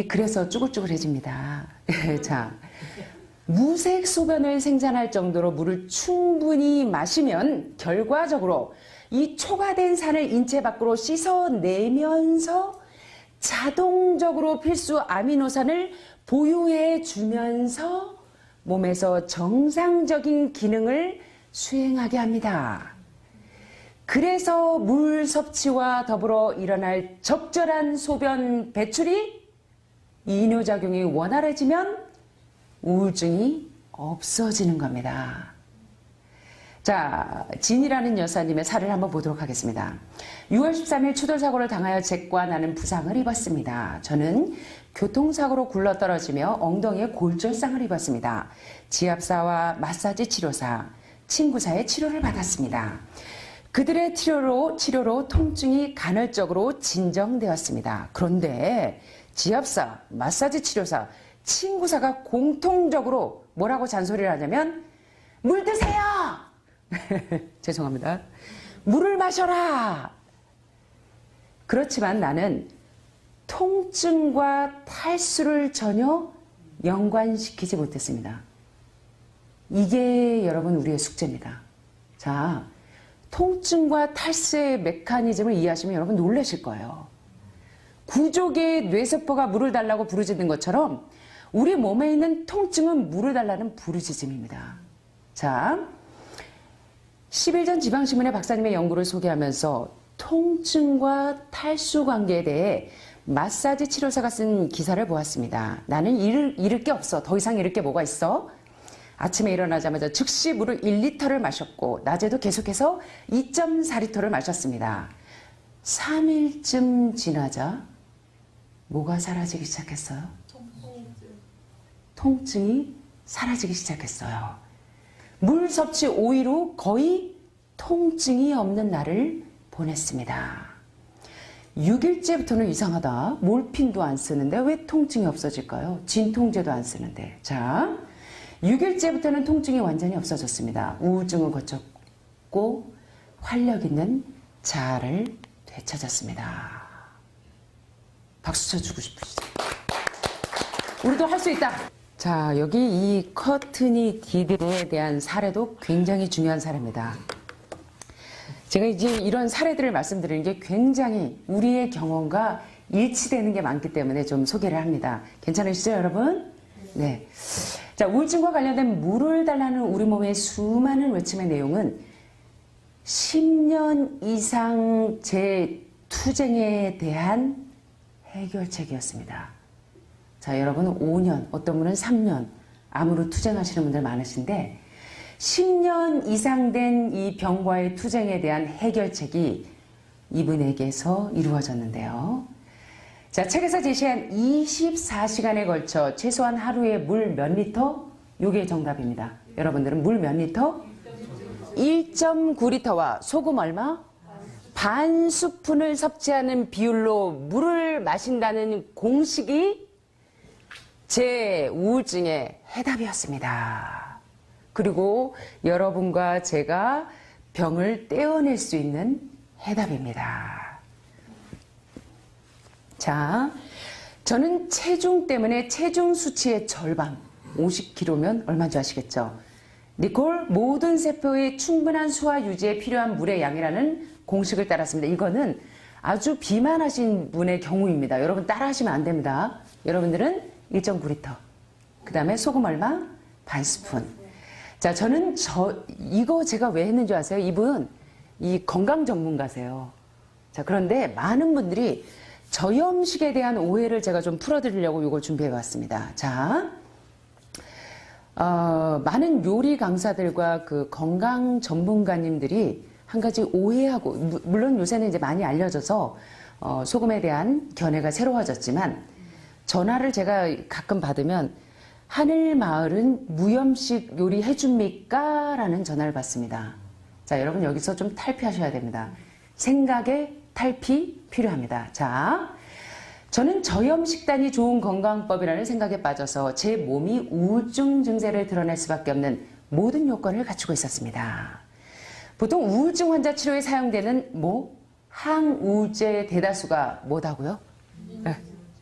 그래서 쭈글쭈글해집니다. 자, 무색 소변을 생산할 정도로 물을 충분히 마시면 결과적으로 이 초과된 산을 인체 밖으로 씻어내면서 자동적으로 필수 아미노산을 보유해 주면서 몸에서 정상적인 기능을 수행하게 합니다. 그래서 물 섭취와 더불어 일어날 적절한 소변 배출이 이뇨작용이 원활해지면 우울증이 없어지는 겁니다. 자, 진이라는 여사님의 사례를 한번 보도록 하겠습니다. 6월 13일 추돌사고를 당하여 제과 나는 부상을 입었습니다. 저는 교통사고로 굴러떨어지며 엉덩이에 골절상을 입었습니다. 지압사와 마사지 치료사, 친구사의 치료를 받았습니다. 그들의 치료로 통증이 간헐적으로 진정되었습니다. 그런데 지압사, 마사지 치료사, 친구사가 공통적으로 뭐라고 잔소리를 하냐면 물 드세요! 죄송합니다. 물을 마셔라! 그렇지만 나는 통증과 탈수를 전혀 연관시키지 못했습니다. 이게 여러분 우리의 숙제입니다. 자, 통증과 탈수의 메커니즘을 이해하시면 여러분 놀라실 거예요. 구조개의 뇌세포가 물을 달라고 부르짖는 것처럼 우리 몸에 있는 통증은 물을 달라는 부르짖음입니다. 자, 10일 전 지방신문의 박사님의 연구를 소개하면서 통증과 탈수 관계에 대해 마사지 치료사가 쓴 기사를 보았습니다. 나는 잃을 게 없어. 더 이상 잃을 게 뭐가 있어? 아침에 일어나자마자 즉시 물을 1리터를 마셨고 낮에도 계속해서 2.4리터를 마셨습니다. 3일쯤 지나자 뭐가 사라지기 시작했어요? 통증이 사라지기 시작했어요. 물 섭취 5일 후 거의 통증이 없는 날을 보냈습니다. 6일째부터는 이상하다. 몰핀도 안 쓰는데 왜 통증이 없어질까요? 진통제도 안 쓰는데. 자, 6일째부터는 통증이 완전히 없어졌습니다. 우울증은 거쳤고 활력 있는 자아를 되찾았습니다. 박수 쳐주고 싶으시죠? 우리도 할 수 있다. 자, 여기 이 커트니 디들에 대한 사례도 굉장히 중요한 사례입니다. 제가 이제 이런 사례들을 말씀드리는 게 굉장히 우리의 경험과 일치되는 게 많기 때문에 좀 소개를 합니다. 괜찮으시죠, 여러분? 네. 자, 우울증과 관련된 물을 달라는 우리 몸의 수많은 외침의 내용은 10년 이상 제 투쟁에 대한 해결책이었습니다. 자, 여러분 5년, 어떤 분은 3년 암으로 투쟁하시는 분들 많으신데 10년 이상 된 이 병과의 투쟁에 대한 해결책이 이분에게서 이루어졌는데요. 자, 책에서 제시한 24시간에 걸쳐 최소한 하루에 물 몇 리터? 요게 정답입니다. 여러분들은 물 몇 리터? 1.9리터와 소금 얼마? 반 스푼을 섭취하는 비율로 물을 마신다는 공식이 제 우울증의 해답이었습니다. 그리고 여러분과 제가 병을 떼어낼 수 있는 해답입니다. 자, 저는 체중 때문에 체중 수치의 절반, 50kg면 얼마인 줄 아시겠죠? 니콜, 모든 세포의 충분한 수화 유지에 필요한 물의 양이라는 공식을 따랐습니다. 이거는 아주 비만하신 분의 경우입니다. 여러분 따라하시면 안 됩니다. 여러분들은 1.9리터. 그 다음에 소금 얼마? 반 스푼. 자, 저는 이거 제가 왜 했는지 아세요? 이분 이 건강 전문가세요. 자, 그런데 많은 분들이 저염식에 대한 오해를 제가 좀 풀어드리려고 이걸 준비해 봤습니다. 자, 많은 요리 강사들과 그 건강 전문가님들이 한 가지 오해하고, 물론 요새는 이제 많이 알려져서 소금에 대한 견해가 새로워졌지만, 전화를 제가 가끔 받으면 하늘마을은 무염식 요리 해줍니까? 라는 전화를 받습니다. 자, 여러분 여기서 좀 탈피하셔야 됩니다. 생각에 탈피 필요합니다. 자, 저는 저염식단이 좋은 건강법이라는 생각에 빠져서 제 몸이 우울증 증세를 드러낼 수밖에 없는 모든 요건을 갖추고 있었습니다. 보통 우울증 환자 치료에 사용되는 항우울제 대다수가 뭐다고요?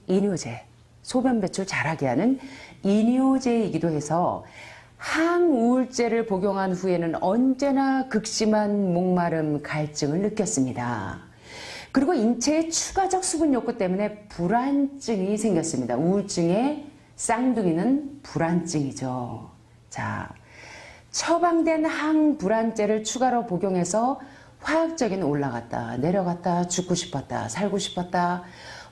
이뇨제. 소변 배출 잘하게 하는 이뇨제이기도 해서 항우울제를 복용한 후에는 언제나 극심한 목마름, 갈증을 느꼈습니다. 그리고 인체의 추가적 수분 욕구 때문에 불안증이 생겼습니다. 우울증의 쌍둥이는 불안증이죠. 자, 처방된 항불안제를 추가로 복용해서 화학적인 올라갔다, 내려갔다, 죽고 싶었다, 살고 싶었다,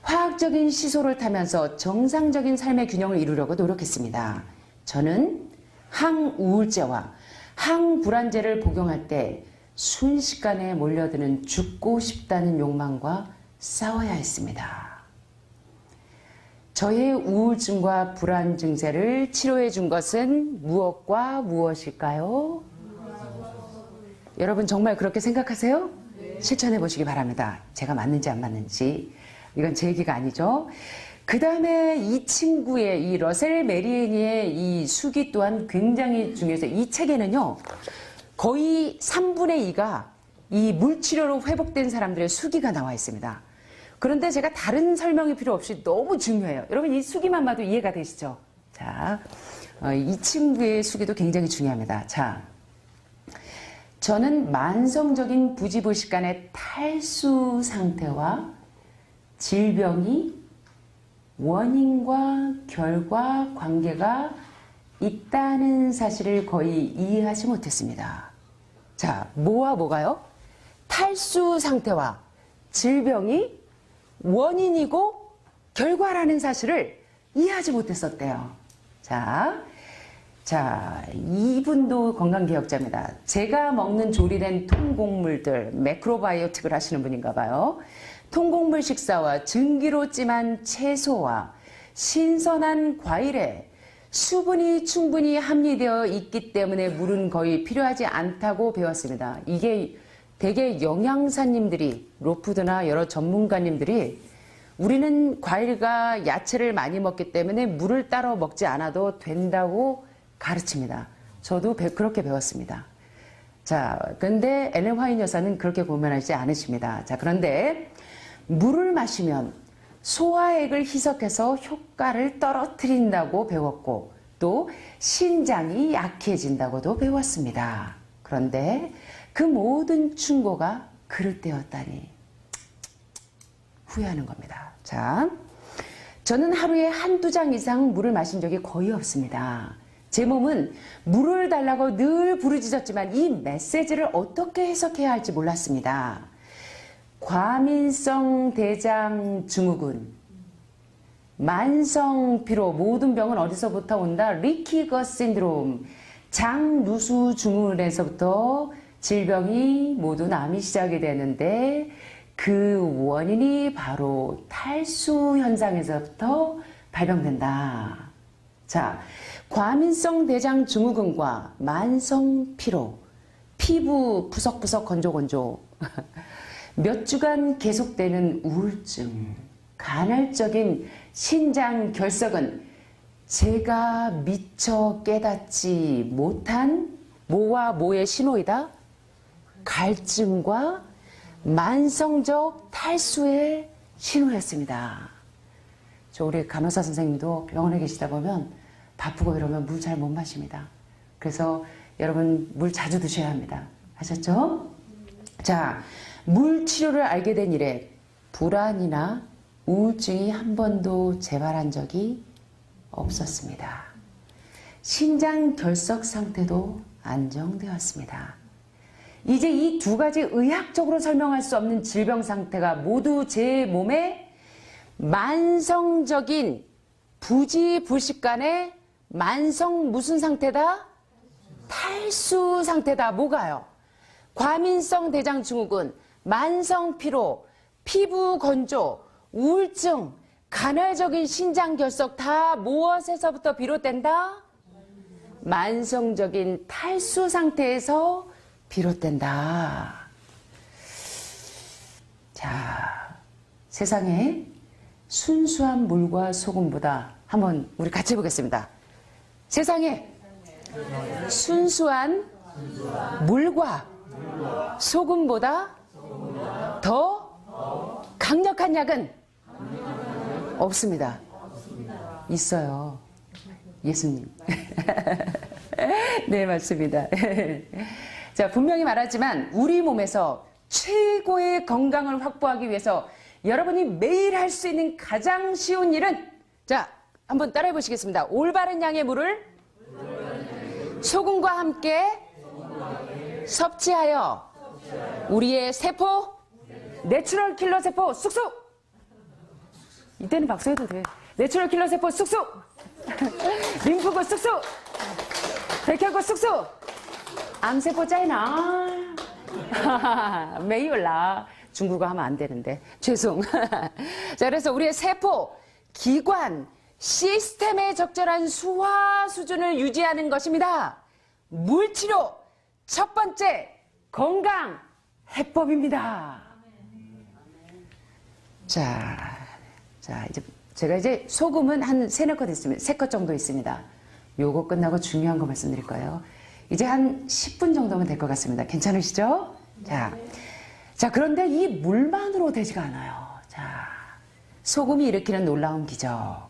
화학적인 시소를 타면서 정상적인 삶의 균형을 이루려고 노력했습니다. 저는 항우울제와 항불안제를 복용할 때 순식간에 몰려드는 죽고 싶다는 욕망과 싸워야 했습니다. 저의 우울증과 불안 증세를 치료해 준 것은 무엇과 무엇일까요? 여러분 정말 그렇게 생각하세요? 실천해 보시기 바랍니다. 제가 맞는지 안 맞는지. 이건 제 얘기가 아니죠. 그 다음에 이 친구의 이 러셀 메리애니의 이 수기 또한 굉장히 중요해서 이 책에는요 거의 3분의 2가 이 물치료로 회복된 사람들의 수기가 나와 있습니다. 그런데 제가 다른 설명이 필요 없이 너무 중요해요. 여러분 이 수기만 봐도 이해가 되시죠? 자, 이 친구의 수기도 굉장히 중요합니다. 자, 저는 만성적인 부지불식간의 탈수 상태와 질병이 원인과 결과 관계가 있다는 사실을 거의 이해하지 못했습니다. 자, 뭐와 뭐가요? 탈수 상태와 질병이 원인이고 결과라는 사실을 이해하지 못했었대요. 자, 이분도 건강개혁자입니다. 제가 먹는 조리된 통곡물들, 매크로바이오틱을 하시는 분인가 봐요. 통곡물 식사와 증기로 찜한 채소와 신선한 과일에 수분이 충분히 함유되어 있기 때문에 물은 거의 필요하지 않다고 배웠습니다. 이게 되게 영양사님들이, 로푸드나 여러 전문가님들이 우리는 과일과 야채를 많이 먹기 때문에 물을 따로 먹지 않아도 된다고 가르칩니다. 저도 그렇게 배웠습니다. 자, 근데 엘렌 화이트 여사는 그렇게 고민하지 않으십니다. 자, 그런데 물을 마시면 소화액을 희석해서 효과를 떨어뜨린다고 배웠고 또 신장이 약해진다고도 배웠습니다. 그런데 그 모든 충고가 그릇되었다니 후회하는 겁니다. 자, 저는 하루에 한두 잔 이상 물을 마신 적이 거의 없습니다. 제 몸은 물을 달라고 늘 부르짖었지만 이 메시지를 어떻게 해석해야 할지 몰랐습니다. 과민성 대장 증후군, 만성 피로, 모든 병은 어디서부터 온다? 리키거 신드롬, 장누수 증후군에서부터 질병이 모두 남이 시작이 되는데 그 원인이 바로 탈수 현상에서부터 발병된다. 자, 과민성 대장 증후군과 만성 피로, 피부 푸석푸석 건조건조, 몇 주간 계속되는 우울증, 간헐적인 신장 결석은 제가 미처 깨닫지 못한 뭐와 뭐의 신호이다? 갈증과 만성적 탈수의 신호였습니다. 저 우리 간호사 선생님도 병원에 계시다 보면 바쁘고 이러면 물 잘 못 마십니다. 그래서 여러분 물 자주 드셔야 합니다. 아셨죠? 자, 물 치료를 알게 된 이래 불안이나 우울증이 한 번도 재발한 적이 없었습니다. 신장 결석 상태도 안정되었습니다. 이제 이 두 가지 의학적으로 설명할 수 없는 질병 상태가 모두 제 몸에 만성적인 부지불식간의 만성 무슨 상태다? 탈수 상태다. 뭐가요? 과민성 대장 증후군, 만성 피로, 피부 건조, 우울증, 간헐적인 신장 결석 다 무엇에서부터 비롯된다? 만성적인 탈수 상태에서 비롯된다. 자, 세상에 순수한 물과 소금보다 한번 우리 같이 해보겠습니다. 세상에 순수한 물과 소금보다 더 강력한 약은 없습니다. 있어요. 예수님. 네, 맞습니다. 자, 분명히 말하지만 우리 몸에서 최고의 건강을 확보하기 위해서 여러분이 매일 할 수 있는 가장 쉬운 일은, 자, 한번 따라해 보시겠습니다. 올바른 양의 물을 소금과 함께 섭취하여 우리의 세포, 내추럴 킬러 세포 쑥쑥! 이때는 박수 해도 돼. 내추럴 킬러 세포 쑥쑥! 림프구 쑥쑥! 백혈구 쑥쑥! 암세포 짜이나. 메이올라. 중국어 하면 안 되는데. 죄송. 자, 그래서 우리의 세포, 기관, 시스템의 적절한 수화 수준을 유지하는 것입니다. 물치료, 첫 번째, 건강 해법입니다. 자, 이제 제가 이제 소금은 한 3-4컷 있습니다. 3컷 정도 있습니다. 요거 끝나고 중요한 거 말씀드릴 거예요. 이제 한 10분 정도면 될 것 같습니다. 괜찮으시죠? 자, 그런데 이 물만으로 되지가 않아요. 자, 소금이 일으키는 놀라운 기적.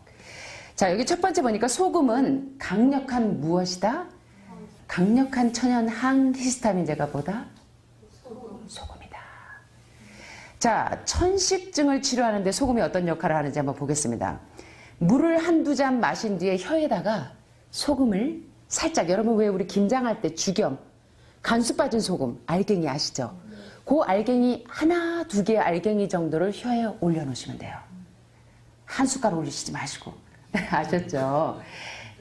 자, 여기 첫 번째 보니까 소금은 강력한 무엇이다? 강력한 천연 항히스타민제가 뭐다? 소금이다. 자, 천식증을 치료하는데 소금이 어떤 역할을 하는지 한번 보겠습니다. 물을 한두 잔 마신 뒤에 혀에다가 소금을 살짝, 여러분 왜 우리 김장할 때 죽염, 간수 빠진 소금, 알갱이 아시죠? 그 알갱이 하나, 두 개의 알갱이 정도를 혀에 올려놓으시면 돼요. 한 숟갈 올리시지 마시고. 아셨죠?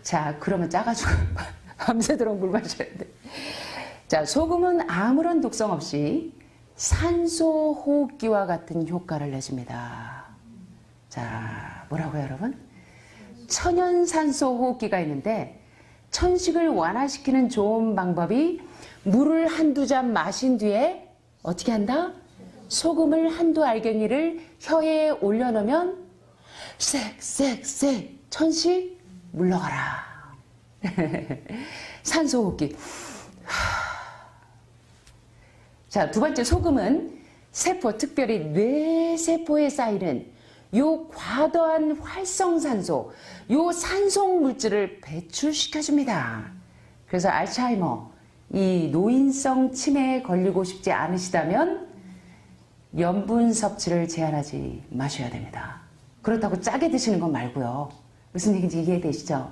자, 그러면 짜가지고 밤새도록 물 마셔야 돼. 자, 소금은 아무런 독성 없이 산소 호흡기와 같은 효과를 내줍니다. 자, 뭐라고요, 여러분? 천연 산소 호흡기가 있는데 천식을 완화시키는 좋은 방법이 물을 한두 잔 마신 뒤에 어떻게 한다? 소금을 한두 알갱이를 혀에 올려놓으면 쌕 천식 물러가라. 산소 호흡기. 자, 두 번째, 소금은 세포, 특별히 뇌세포에 쌓이는 요 과도한 활성산소, 요 산소 물질을 배출시켜줍니다. 그래서 알츠하이머, 이 노인성 치매에 걸리고 싶지 않으시다면 염분 섭취를 제한하지 마셔야 됩니다. 그렇다고 짜게 드시는 건 말고요. 무슨 얘기인지 이해되시죠?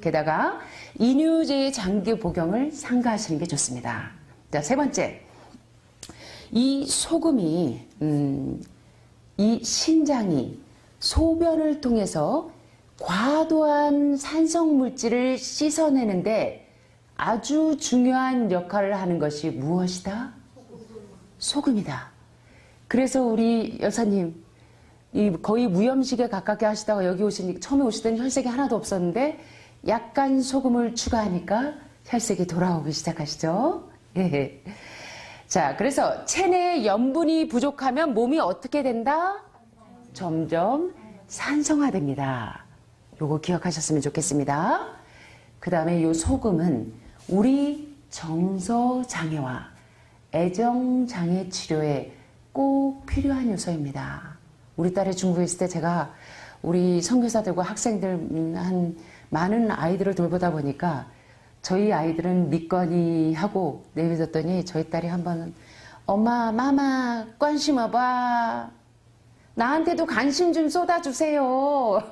게다가 이뇨제의 장기 복용을 삼가하시는 게 좋습니다. 자, 세 번째, 이 소금이 이 신장이 소변을 통해서 과도한 산성 물질을 씻어내는데 아주 중요한 역할을 하는 것이 무엇이다? 소금이다. 그래서 우리 여사님 거의 무염식에 가깝게 하시다가 여기 처음에 오시더니 혈색이 하나도 없었는데 약간 소금을 추가하니까 혈색이 돌아오기 시작하시죠. 예. 자, 그래서 체내에 염분이 부족하면 몸이 어떻게 된다? 점점 산성화됩니다. 요거 기억하셨으면 좋겠습니다. 그 다음에 요 소금은 우리 정서장애와 애정장애 치료에 꼭 필요한 요소입니다. 우리 딸이 중국에 있을 때 제가 우리 선교사들과 학생들 많은 아이들을 돌보다 보니까 저희 아이들은 믿거니 하고 내비뒀더니 저희 딸이 한번 엄마 마마 관심 와봐. 나한테도 관심 좀 쏟아주세요.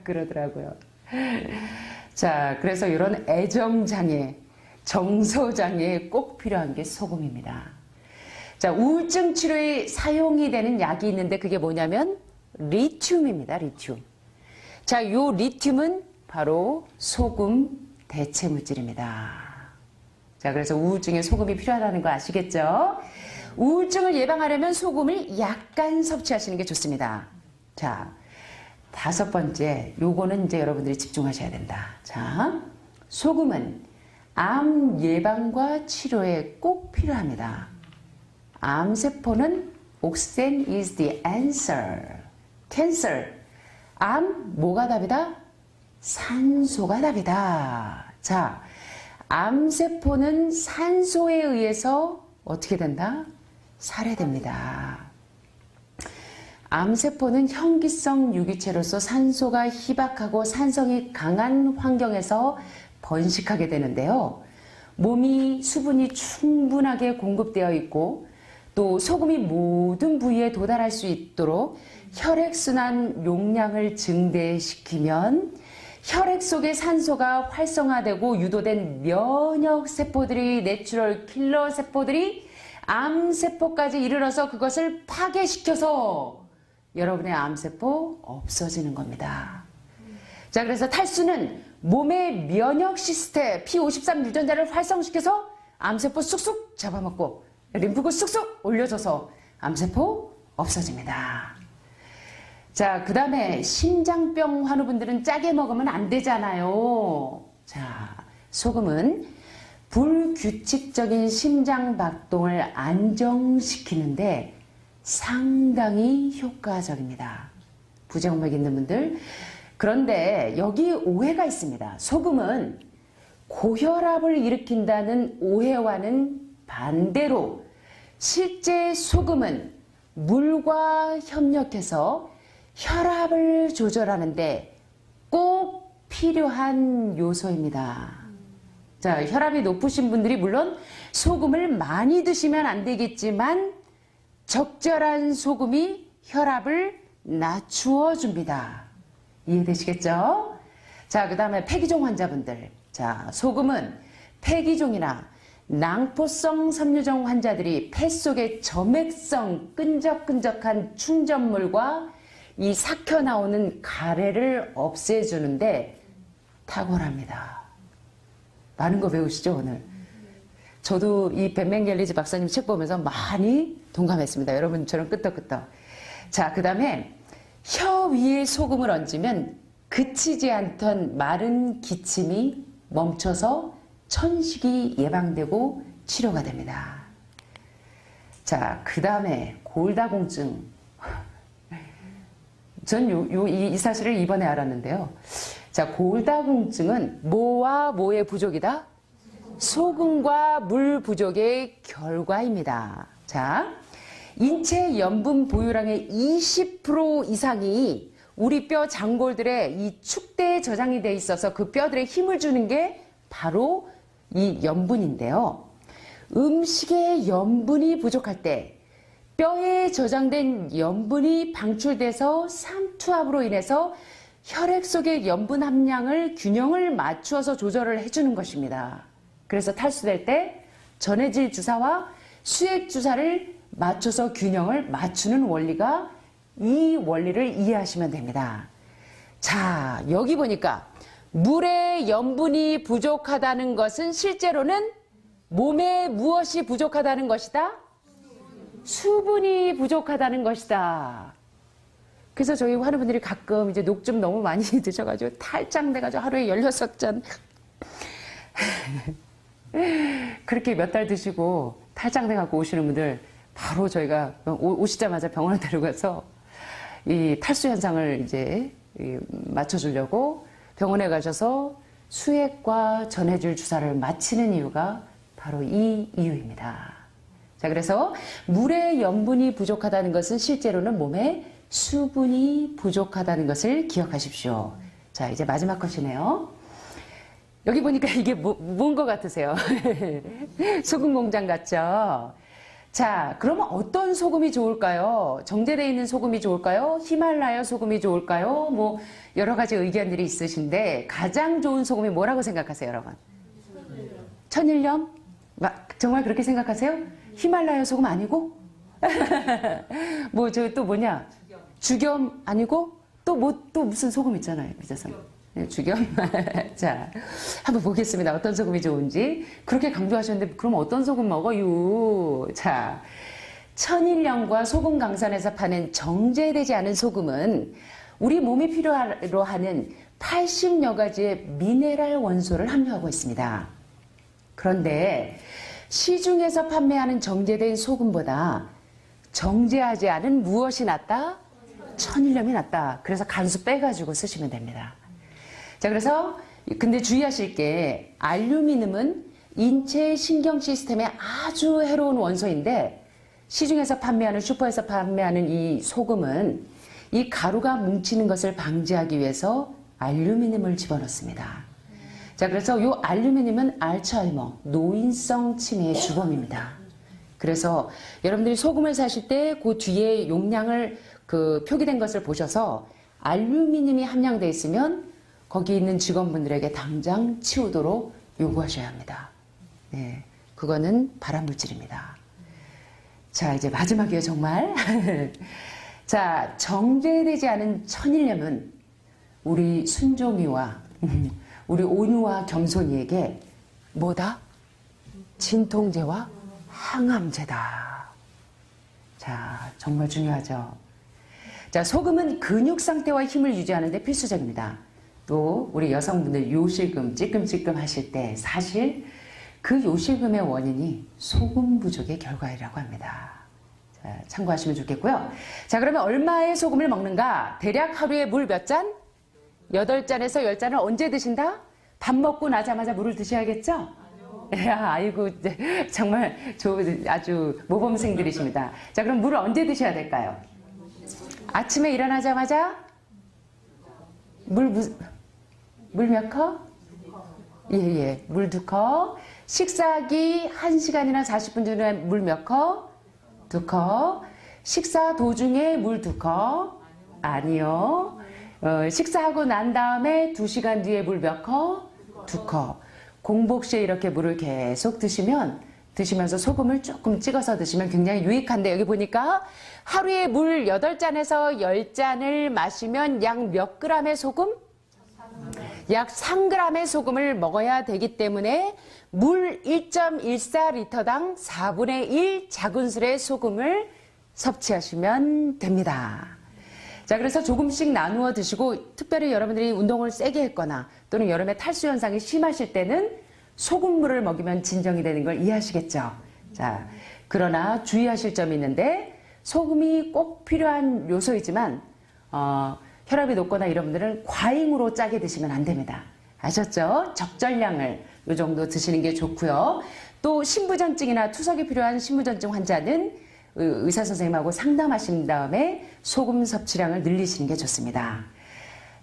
그러더라고요. 자, 그래서 이런 애정장애, 정서장애에 꼭 필요한 게 소금입니다. 자, 우울증 치료에 사용이 되는 약이 있는데 그게 뭐냐면 리튬입니다. 리튬. 자, 요 리튬은 바로 소금 대체 물질입니다. 자, 그래서 우울증에 소금이 필요하다는 거 아시겠죠? 우울증을 예방하려면 소금을 약간 섭취하시는 게 좋습니다. 자, 다섯 번째, 요거는 이제 여러분들이 집중하셔야 된다. 자, 소금은 암 예방과 치료에 꼭 필요합니다. 암세포는 옥센 is the answer. cancer. 암 뭐가 답이다? 산소가 답이다. 자, 암세포는 산소에 의해서 어떻게 된다? 살해됩니다. 암세포는 현기성 유기체로서 산소가 희박하고 산성이 강한 환경에서 번식하게 되는데요. 몸이 수분이 충분하게 공급되어 있고 또 소금이 모든 부위에 도달할 수 있도록 혈액순환 용량을 증대시키면 혈액 속의 산소가 활성화되고 유도된 면역세포들이 내추럴 킬러 세포들이 암세포까지 이르러서 그것을 파괴시켜서 여러분의 암세포 없어지는 겁니다. 자, 그래서 탈수는 몸의 면역 시스템 P53 유전자를 활성시켜서 암세포 쑥쑥 잡아먹고 림프구 쑥쑥 올려줘서 암세포 없어집니다. 자, 그 다음에 심장병 환우분들은 짜게 먹으면 안 되잖아요. 자, 소금은 불규칙적인 심장 박동을 안정시키는데 상당히 효과적입니다. 부정맥 있는 분들. 그런데 여기 오해가 있습니다. 소금은 고혈압을 일으킨다는 오해와는 반대로 실제 소금은 물과 협력해서 혈압을 조절하는데 꼭 필요한 요소입니다. 자, 혈압이 높으신 분들이 물론 소금을 많이 드시면 안 되겠지만 적절한 소금이 혈압을 낮추어 줍니다. 이해되시겠죠? 자, 그 다음에 폐기종 환자분들. 자, 소금은 폐기종이나 낭포성 섬유종 환자들이 폐 속의 점액성 끈적끈적한 충전물과 이 삭혀 나오는 가래를 없애주는데 탁월합니다. 많은 거 배우시죠, 오늘? 저도 이 벤맹겔리즈 박사님 책 보면서 많이 동감했습니다. 여러분처럼 끄떡끄떡. 자, 그 다음에 혀 위에 소금을 얹으면 그치지 않던 마른 기침이 멈춰서 천식이 예방되고 치료가 됩니다. 자, 그 다음에 골다공증. 전 이 사실을 이번에 알았는데요. 자, 골다공증은 뭐와 뭐의 부족이다? 소금과 물 부족의 결과입니다. 자, 인체 염분 보유량의 20% 이상이 우리 뼈 장골들의 이 축대에 저장이 돼 있어서 그 뼈들에 힘을 주는 게 바로 이 염분인데요. 음식에 염분이 부족할 때 뼈에 저장된 염분이 방출돼서 삼투압으로 인해서 혈액 속의 염분 함량을 균형을 맞추어서 조절을 해주는 것입니다. 그래서 탈수될 때 전해질 주사와 수액 주사를 맞춰서 균형을 맞추는 원리가 이 원리를 이해하시면 됩니다. 자, 여기 보니까 물에 염분이 부족하다는 것은 실제로는 몸에 무엇이 부족하다는 것이다? 수분이 부족하다는 것이다. 그래서 저희 하는 분들이 가끔 이제 녹 좀 너무 많이 드셔가지고 탈장돼가지고 하루에 16잔 그렇게 몇 달 드시고 탈장돼갖고 오시는 분들 바로 저희가 오시자마자 병원에 데려가서 이 탈수 현상을 이제 맞춰주려고 병원에 가셔서 수액과 전해질 주사를 맞히는 이유가 바로 이 이유입니다. 자, 그래서 물에 염분이 부족하다는 것은 실제로는 몸에 수분이 부족하다는 것을 기억하십시오. 자, 이제 마지막 컷이네요. 여기 보니까 이게 뭔 것 같으세요? 소금 공장 같죠? 자, 그러면 어떤 소금이 좋을까요? 정제되어 있는 소금이 좋을까요? 히말라야 소금이 좋을까요? 뭐 여러 가지 의견들이 있으신데 가장 좋은 소금이 뭐라고 생각하세요, 여러분? 천일염? 정말 그렇게 생각하세요? 히말라야 소금 아니고? 뭐 저 또 뭐냐? 죽염 아니고? 또 무슨 소금 있잖아요, 미자선. 네, 죽염. 자, 한번 보겠습니다. 어떤 소금이 좋은지. 그렇게 강조하셨는데 그럼 어떤 소금 먹어요? 자, 천일염과 소금 강산에서 파는 정제되지 않은 소금은 우리 몸이 필요로 하는 80여 가지의 미네랄 원소를 함유하고 있습니다. 그런데 시중에서 판매하는 정제된 소금보다 정제하지 않은 무엇이 낫다? 천일염이 낫다. 그래서 간수 빼가지고 쓰시면 됩니다. 자, 그래서 근데 주의하실 게 알루미늄은 인체 신경 시스템에 아주 해로운 원소인데 시중에서 판매하는 슈퍼에서 판매하는 이 소금은 이 가루가 뭉치는 것을 방지하기 위해서 알루미늄을 집어넣습니다. 자, 그래서 이 알루미늄은 알츠하이머, 노인성 치매의 주범입니다. 그래서 여러분들이 소금을 사실 때 그 뒤에 용량을 표기된 것을 보셔서 알루미늄이 함량되어 있으면 거기 있는 직원분들에게 당장 치우도록 요구하셔야 합니다. 네, 그거는 발암물질입니다. 자, 이제 마지막이에요, 정말. 자, 정제되지 않은 천일염은 우리 순종이와 우리 온유와 겸손이에게 뭐다? 진통제와 항암제다. 자, 정말 중요하죠. 자, 소금은 근육 상태와 힘을 유지하는 데 필수적입니다. 또 우리 여성분들 요실금, 찌끔찌끔 하실 때 사실 그 요실금의 원인이 소금 부족의 결과이라고 합니다. 자, 참고하시면 좋겠고요. 자, 그러면 얼마의 소금을 먹는가? 대략 하루에 물 몇 잔? 8잔에서 10잔을 언제 드신다? 밥 먹고 나자마자 물을 드셔야겠죠? 아이고, 정말 아주 모범생들이십니다. 자, 그럼 물을 언제 드셔야 될까요? 아침에 일어나자마자 물 몇 컵? 예, 물 2컵. 식사하기 1시간이나 40분 전에 물 몇 컵? 2컵. 식사 도중에 물 2컵? 아니요. 식사하고 난 다음에 2시간 뒤에 물 몇 컵? 2컵. 공복 시에 이렇게 물을 계속 드시면서 소금을 조금 찍어서 드시면 굉장히 유익한데, 여기 보니까 하루에 물 8잔에서 10잔을 마시면 약 몇 g의 소금? 약 3g의 소금을 먹어야 되기 때문에 물 1.14리터당 4분의 1 작은술의 소금을 섭취하시면 됩니다. 자, 그래서 조금씩 나누어 드시고, 특별히 여러분들이 운동을 세게 했거나 또는 여름에 탈수 현상이 심하실 때는 소금물을 먹이면 진정이 되는 걸 이해하시겠죠? 자, 그러나 주의하실 점이 있는데, 소금이 꼭 필요한 요소이지만 혈압이 높거나 이런 분들은 과잉으로 짜게 드시면 안 됩니다. 아셨죠? 적절량을 이 정도 드시는 게 좋고요. 또 신부전증이나 투석이 필요한 신부전증 환자는 의사 선생님하고 상담하신 다음에 소금 섭취량을 늘리시는 게 좋습니다.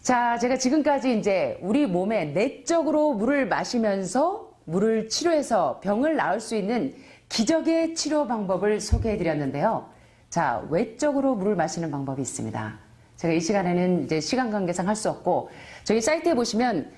자, 제가 지금까지 이제 우리 몸에 내적으로 물을 마시면서 물을 치료해서 병을 나을 수 있는 기적의 치료 방법을 소개해 드렸는데요. 자, 외적으로 물을 마시는 방법이 있습니다. 제가 이 시간에는 이제 시간 관계상 할 수 없고, 저희 사이트에 보시면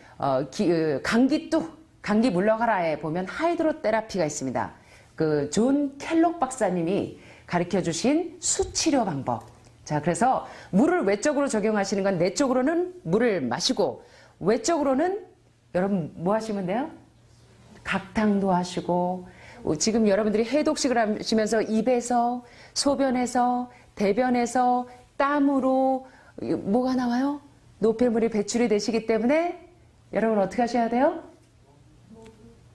감기 물러가라에 보면 하이드로 테라피가 있습니다. 그 존 켈록 박사님이 가르쳐 주신 수치료 방법. 자, 그래서 물을 외적으로 적용하시는 건 내적으로는 물을 마시고, 외적으로는 여러분 뭐 하시면 돼요? 각탕도 하시고, 지금 여러분들이 해독식을 하시면서 입에서, 소변에서, 대변에서, 땀으로 뭐가 나와요? 노폐물이 배출이 되시기 때문에 여러분 어떻게 하셔야 돼요?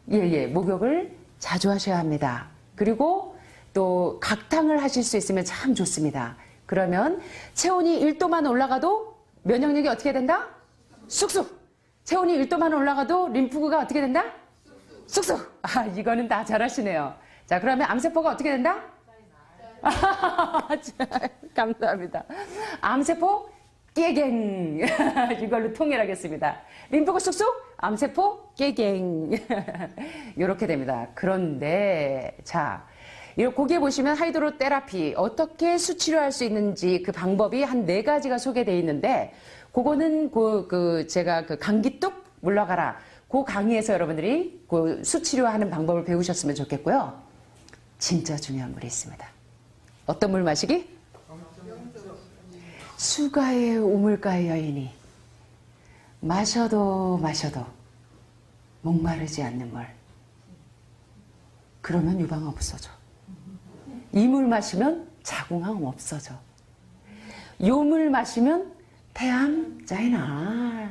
목욕을 자주 하셔야 합니다. 그리고 또 각탕을 하실 수 있으면 참 좋습니다. 그러면 체온이 1도만 올라가도 면역력이 어떻게 된다? 쑥쑥. 체온이 1도만 올라가도 림프구가 어떻게 된다? 쑥쑥. 아, 이거는 다 잘하시네요. 자, 그러면 암세포가 어떻게 된다? 감사합니다. 암세포 깨갱. 이걸로 통일하겠습니다. 림프구 쑥쑥, 암세포 깨갱. 이렇게 됩니다. 그런데 자, 거기에 보시면 하이드로 테라피 어떻게 수치료할 수 있는지 그 방법이 한 4가지가 소개되어 있는데, 그거는 제가 감기 뚝 물러가라 그 강의에서 여러분들이 그 수치료하는 방법을 배우셨으면 좋겠고요. 진짜 중요한 물이 있습니다. 어떤 물 마시기? 수가의 우물가의 여인이 마셔도 목마르지 않는 물. 그러면 유방 없어져. 이 물 마시면 자궁암 없어져. 요 물 마시면 폐암 짜이나.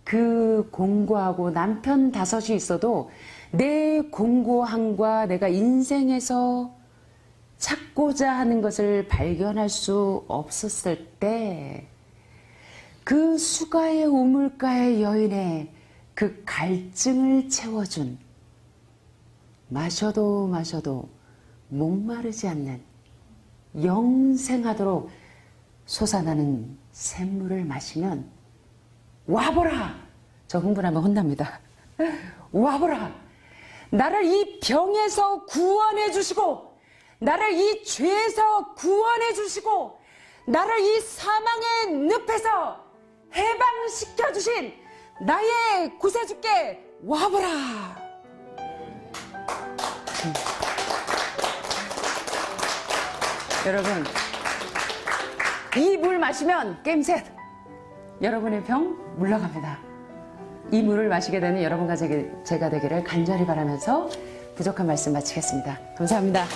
그 공고하고 남편 5이 있어도 내 공고함과 내가 인생에서 찾고자 하는 것을 발견할 수 없었을 때, 그 수가의 우물가의 여인의 그 갈증을 채워준, 마셔도 목마르지 않는, 영생하도록 솟아나는 샘물을 마시면, 와보라! 저 흥분하면 혼납니다. 와보라! 나를 이 병에서 구원해 주시고, 나를 이 죄에서 구원해 주시고, 나를 이 사망의 늪에서 해방시켜 주신 나의 구세주께 와보라! 여러분, 이 물 마시면 게임 셋! 여러분의 병 물러갑니다. 이 물을 마시게 되는 여러분과 제가 되기를 간절히 바라면서 부족한 말씀 마치겠습니다. 감사합니다.